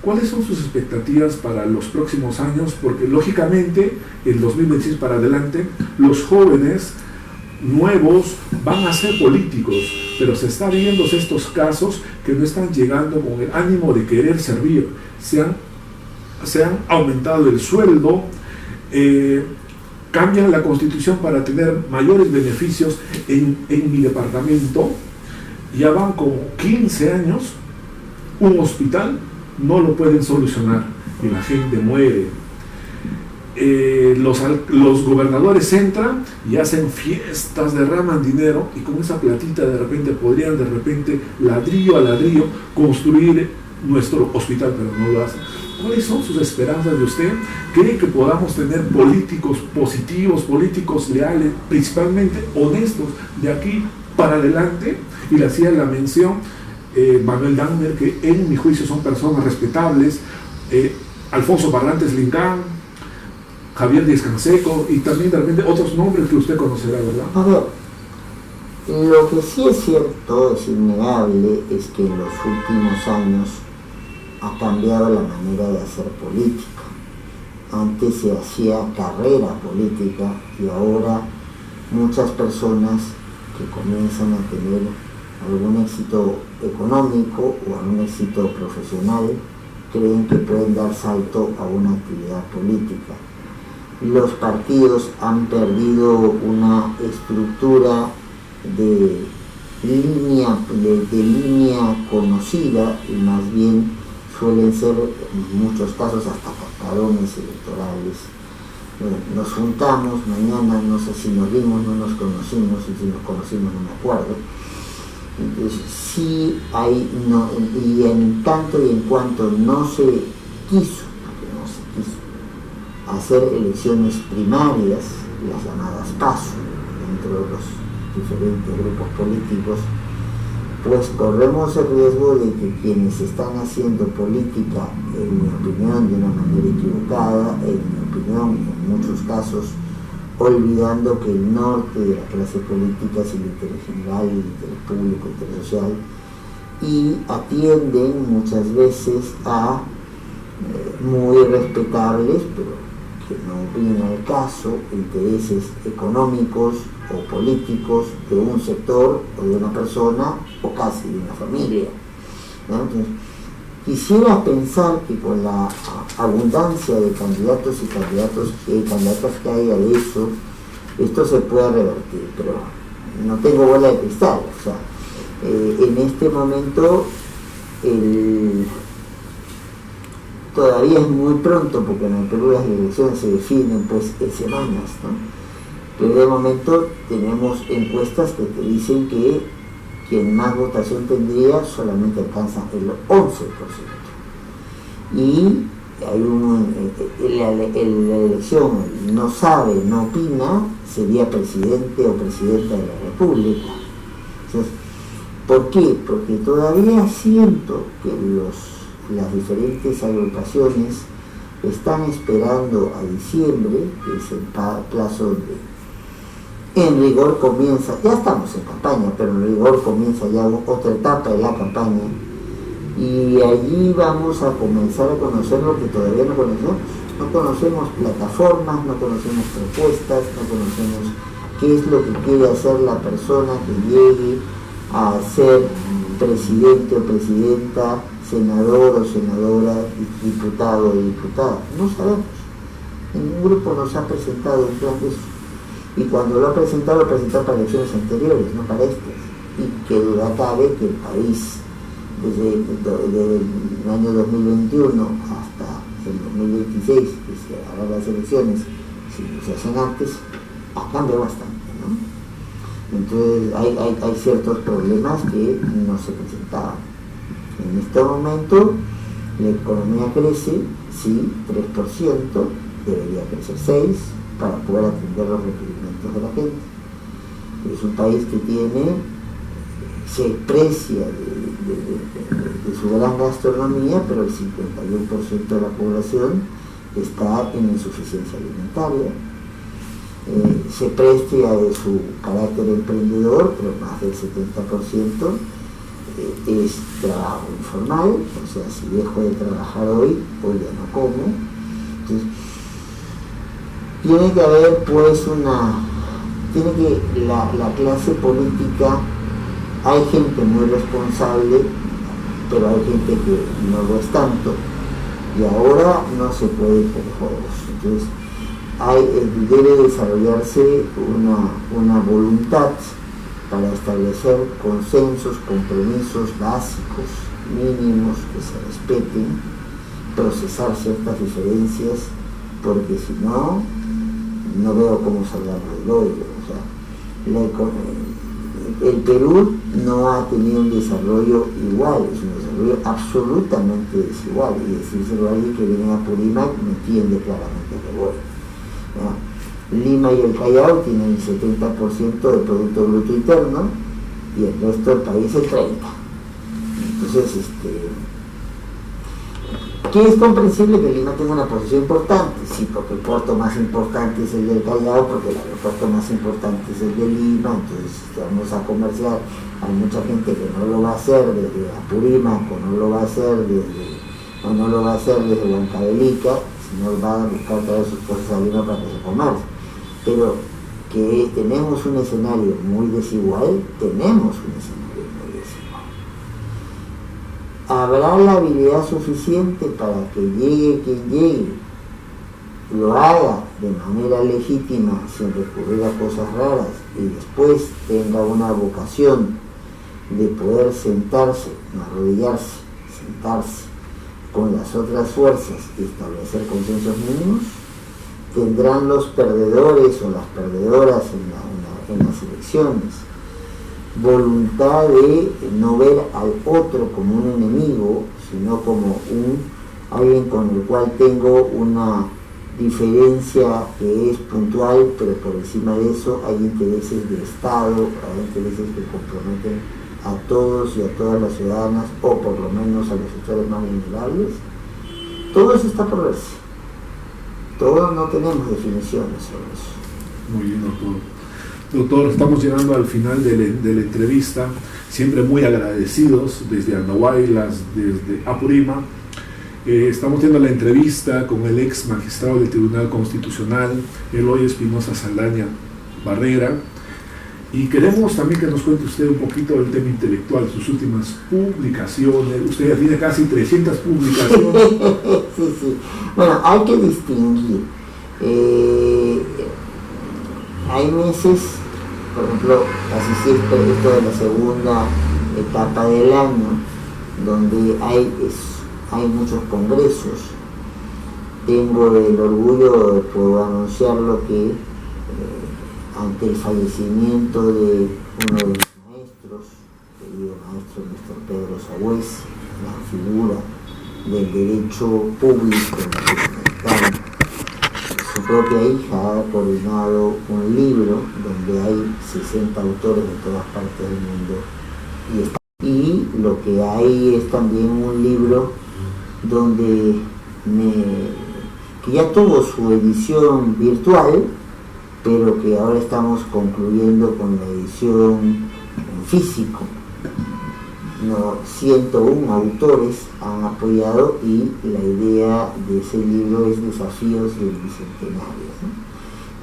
¿Cuáles son sus expectativas para los próximos años? Porque lógicamente, el 2026 para adelante, los jóvenes nuevos van a ser políticos, pero se están viendo estos casos que no están llegando con el ánimo de querer servir. Se han aumentado el sueldo, cambian la constitución para tener mayores beneficios. En mi departamento ya van como 15 años, un hospital no lo pueden solucionar y la gente muere. Los gobernadores entran y hacen fiestas, derraman dinero y con esa platita podrían ladrillo a ladrillo construir nuestro hospital, pero no lo hacen. ¿Cuáles son sus esperanzas de usted? ¿Cree que podamos tener políticos positivos, políticos leales, principalmente honestos, de aquí para adelante? Y le hacía la mención Manuel Dagmer, que en mi juicio son personas respetables, Alfonso Barrantes Lingán, Javier Díaz-Canseco y también de repente otros nombres que usted conocerá, ¿verdad? A ver, lo que sí es cierto, es innegable, es que en los últimos años ha cambiado la manera de hacer política. Antes se hacía carrera política y ahora muchas personas que comienzan a tener algún éxito económico o algún éxito profesional creen que pueden dar salto a una actividad política. Los partidos han perdido una estructura de línea conocida y más bien suelen ser en muchos casos hasta cascarones electorales. Nos juntamos mañana, no sé si nos vimos, no nos conocimos, y si nos conocimos no me acuerdo. Entonces, sí hay, no, y en tanto y en cuanto no se quiso hacer elecciones primarias, las llamadas PASO, dentro de los diferentes grupos políticos, pues corremos el riesgo de que quienes están haciendo política, en mi opinión, de una manera equivocada, en mi opinión, en muchos casos, olvidando que el norte de la clase política es el interés general, el interés público, el interés social, y atienden muchas veces a muy respetables, pero que no vienen al caso, intereses económicos o políticos de un sector o de una persona o casi de una familia, ¿no? Entonces, quisiera pensar que con la abundancia de candidatos y candidatas que hay a eso, esto se puede revertir, pero no tengo bola de cristal. O sea, en este momento todavía es muy pronto, porque en el Perú las elecciones se definen pues en semanas, ¿no? Pero de momento tenemos encuestas que te dicen que quien más votación tendría solamente alcanza el 11%. Y hay la elección, no sabe, no opina, sería presidente o presidenta de la República. Entonces, ¿por qué? Porque todavía siento que las diferentes agrupaciones están esperando a diciembre, que es el plazo en rigor comienza, ya estamos en campaña, pero en rigor comienza ya otra etapa de la campaña, y allí vamos a comenzar a conocer lo que todavía no conocemos. No conocemos plataformas, no conocemos propuestas, no conocemos qué es lo que quiere hacer la persona que llegue a ser presidente o presidenta, senador o senadora, diputado o diputada. No sabemos. Ningún grupo nos ha presentado un plan de eso. Y cuando lo ha presentado para elecciones anteriores, no para estas. Y que duda cabe que el país, desde el año 2021 hasta el 2026, que se harán las elecciones, si se hacen antes, ha cambiado bastante, ¿no? Entonces hay ciertos problemas que no se presentaban. En este momento la economía crece, sí, 3%, debería crecer 6%, para poder atender los requerimientos de la gente. Es un país que se precia de su gran gastronomía, pero el 51% de la población está en insuficiencia alimentaria. Se precia de su carácter emprendedor, pero más del 70% es trabajo informal, o sea, si dejo de trabajar hoy ya no como. Entonces, tiene que haber pues la clase política, hay gente muy responsable, pero hay gente que no lo es tanto, y ahora no se puede ir por juegos. Entonces debe desarrollarse una voluntad para establecer consensos, compromisos básicos, mínimos, que se respeten, procesar ciertas diferencias, porque si no veo cómo salgamos del hoyo. O sea, el Perú no ha tenido un desarrollo igual, es un desarrollo absolutamente desigual, y decírselo a alguien que viene a Purímac me entiende claramente que voy. Lima y el Callao tienen el 70% del Producto Bruto Interno y el resto del país el 30%. Entonces, que es comprensible que Lima tenga una posición importante, sí, porque el puerto más importante es el del Callao, porque el aeropuerto más importante es el de Lima, entonces vamos a comerciar. Hay mucha gente que no lo va a hacer desde Apurímac, o no lo va a hacer desde Huancavelica, sino va a buscar traer sus cosas a Lima para que se comercie. Pero que tenemos un escenario muy desigual, tenemos un escenario muy desigual. ¿Habrá la habilidad suficiente para que llegue quien llegue, lo haga de manera legítima, sin recurrir a cosas raras, y después tenga una vocación de poder sentarse, no arrodillarse, sentarse con las otras fuerzas y establecer consensos mínimos? Tendrán los perdedores o las perdedoras en las elecciones voluntad de no ver al otro como un enemigo, sino como alguien con el cual tengo una diferencia que es puntual, pero por encima de eso hay intereses de Estado, hay intereses que comprometen a todos y a todas las ciudadanas, o por lo menos a los sectores más vulnerables? Todo eso está por verse. Todos no tenemos definiciones sobre eso. Muy bien, doctor. Doctor, estamos llegando al final de la entrevista, siempre muy agradecidos desde Andahuaylas, desde Apurímac. Estamos teniendo la entrevista con el ex magistrado del Tribunal Constitucional, Eloy Espinosa Saldaña Barrera, y queremos también que nos cuente usted un poquito del tema intelectual, sus últimas publicaciones. Usted ya tiene casi 300 publicaciones. Sí. Bueno, hay que distinguir. Hay meses, por ejemplo, casi siempre esto de la segunda etapa del año, donde hay muchos congresos. Tengo el orgullo, puedo anunciarlo, que ante el fallecimiento de uno de mis maestros, querido maestro Néstor Pedro Sagüez, la figura del derecho público latinoamericano, su propia hija ha coordinado un libro donde hay 60 autores de todas partes del mundo, y lo que hay es también un libro donde que ya tuvo su edición virtual, pero que ahora estamos concluyendo con la edición en físico. 101 autores han apoyado, y la idea de ese libro es Desafíos del Bicentenario, ¿no?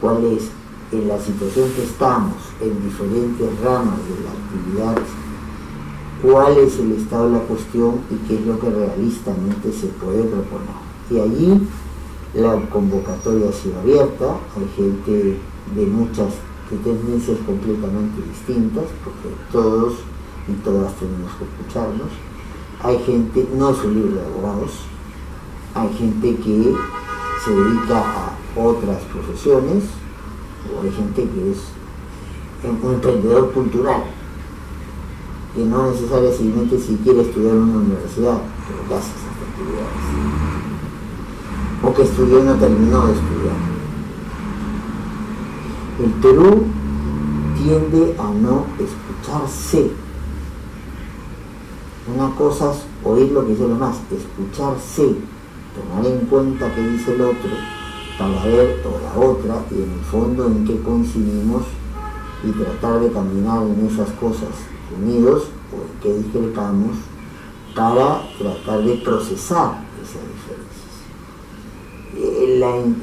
¿Cuál es, en la situación que estamos, en diferentes ramas de la actividad, cuál es el estado de la cuestión y qué es lo que realistamente se puede proponer? Y allí la convocatoria ha sido abierta, hay gente de muchas tendencias completamente distintas, porque todos y todas tenemos que escucharnos. Hay gente, no es un libro de abogados, hay gente que se dedica a otras profesiones, o hay gente que es un emprendedor cultural, que no necesariamente si quiere estudiar en una universidad, pero que hace esas actividades, o que estudió y no terminó de estudiar. El Perú tiende a no escucharse. Una cosa es oír lo que dice los demás, escucharse, tomar en cuenta qué dice el otro, para ver o la otra, y en el fondo en qué coincidimos, y tratar de caminar en esas cosas unidos, o en qué discrepamos, para tratar de procesar esas diferencias.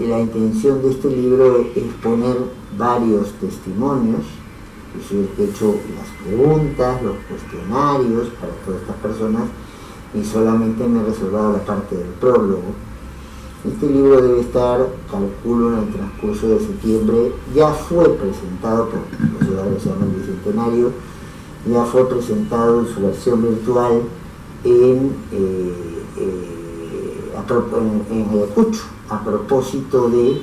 La intención de este libro es poner varios testimonios. Yo he hecho las preguntas, los cuestionarios para todas estas personas, y solamente me he reservado la parte del prólogo. Este libro debe estar, calculo, en el transcurso de septiembre. Ya fue presentado, por los ciudadanos, se llama el Bicentenario, ya fue presentado en su versión virtual en Ayacucho, a propósito de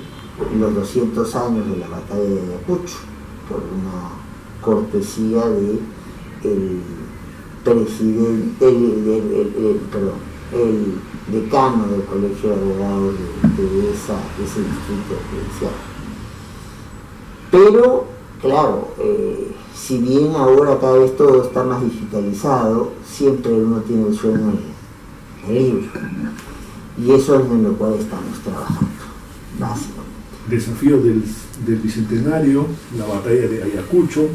los 200 años de la batalla de Ayacucho, por una cortesía de el decano del Colegio de Abogados de ese distrito provincial. Pero, claro, si bien ahora cada vez todo está más digitalizado, siempre uno tiene el sueño del libro, y eso es en lo cual estamos trabajando, básicamente. Desafío del Bicentenario, la batalla de Ayacucho,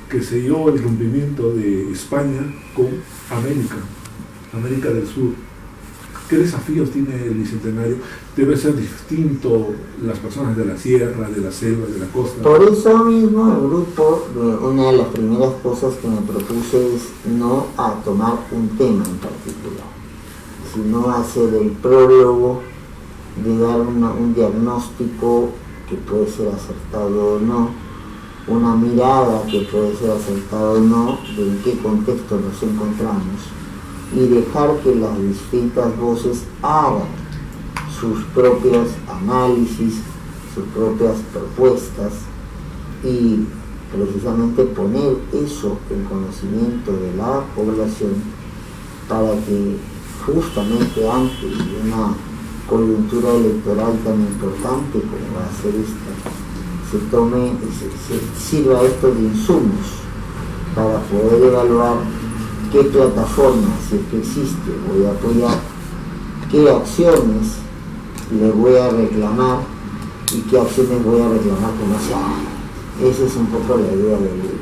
que selló el rompimiento de España con América del Sur. ¿Qué desafíos tiene el Bicentenario? Debe ser distinto las personas de la sierra, de la selva, de la costa. Por eso mismo el grupo, una de las primeras cosas que me propuse es no a tomar un tema en particular, sino hacer el prólogo de dar un diagnóstico que puede ser acertado o no, una mirada que puede ser acertada o no, de en qué contexto nos encontramos, y dejar que las distintas voces hagan sus propios análisis, sus propias propuestas, y precisamente poner eso en conocimiento de la población para que justamente antes de una coyuntura electoral tan importante como va a ser esta, se sirva esto de insumos para poder evaluar qué plataforma, si es que existe, voy a apoyar, qué acciones le voy a reclamar y qué acciones voy a reclamar que no se hagan. Esa es un poco la idea del libro.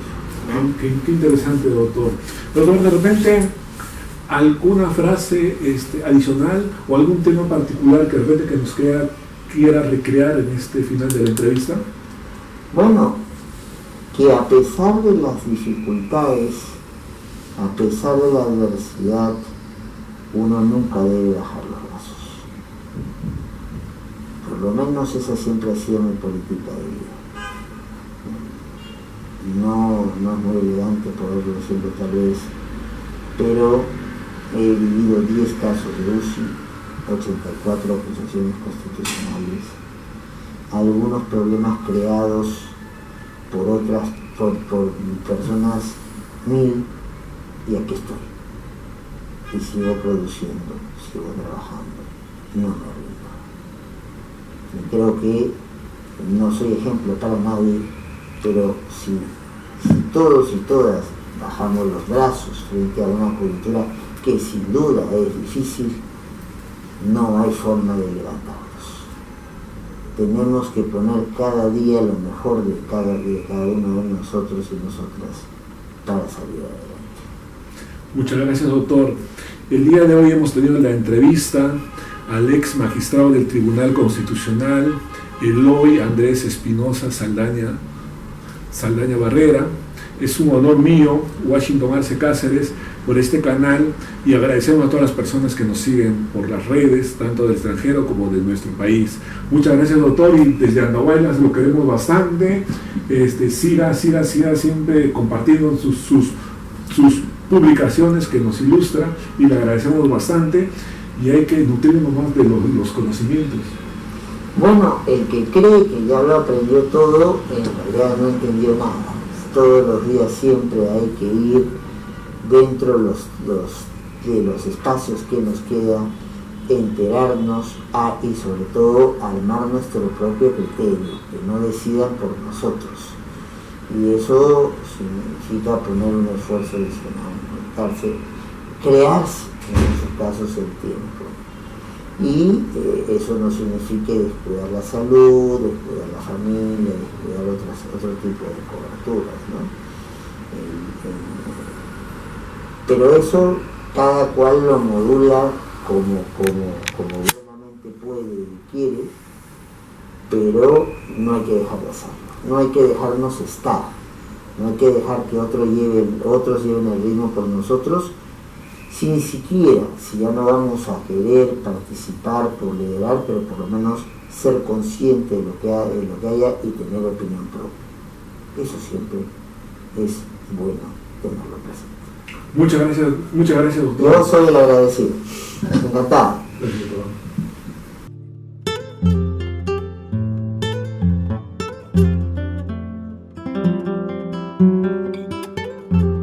Qué interesante, doctor. Doctor, de repente, ¿alguna frase adicional o algún tema particular que de repente que nos quiera recrear en este final de la entrevista? Bueno, que a pesar de las dificultades, a pesar de la adversidad, uno nunca debe bajar los brazos. Por lo menos esa siempre ha sido mi política de vida. No es muy elegante poderlo decirlo tal vez, pero he vivido 10 casos de UCI, 84 acusaciones constitucionales, algunos problemas creados por personas 1000, y aquí estoy. Y sigo produciendo, sigo trabajando, no me rindo. Y creo que no soy ejemplo para nadie, pero si todos y todas bajamos los brazos frente a una coyuntura que sin duda es difícil, no hay forma de levantarnos. Tenemos que poner cada día lo mejor de cada uno de nosotros y nosotras para salir adelante. Muchas gracias, doctor. El día de hoy hemos tenido la entrevista al ex magistrado del Tribunal Constitucional, Eloy Andrés Espinosa Saldaña Barrera. Es un honor mío, Washington Arce Cáceres, por este canal, y agradecemos a todas las personas que nos siguen por las redes, tanto del extranjero como de nuestro país. Muchas gracias, doctor, y desde Andahuaylas lo queremos bastante. Siga siempre compartiendo sus publicaciones que nos ilustran, y le agradecemos bastante, y hay que nutrirnos más de los conocimientos. Bueno, el que cree que ya lo aprendió todo, en realidad no entendió nada. Todos los días siempre hay que ir dentro de los espacios que nos quedan, enterarnos y sobre todo armar nuestro propio criterio, que no decidan por nosotros. Y eso significa poner un esfuerzo adicional, conectarse, crearse en muchos casos el tiempo. Y eso no significa descuidar la salud, descuidar la familia, descuidar otro tipo de coberturas, ¿no? Pero eso cada cual lo modula como buenamente puede y quiere, pero no hay que dejar de hacerlo, no hay que dejarnos estar, no hay que dejar que otros lleven el ritmo por nosotros. Sin siquiera, si ya no vamos a querer participar por liderar, pero por lo menos ser consciente de lo que haya y tener opinión propia. Eso siempre es bueno tenerlo presente. Muchas gracias, doctor. Yo soy el agradecido. Encantado. Gracias, doctor.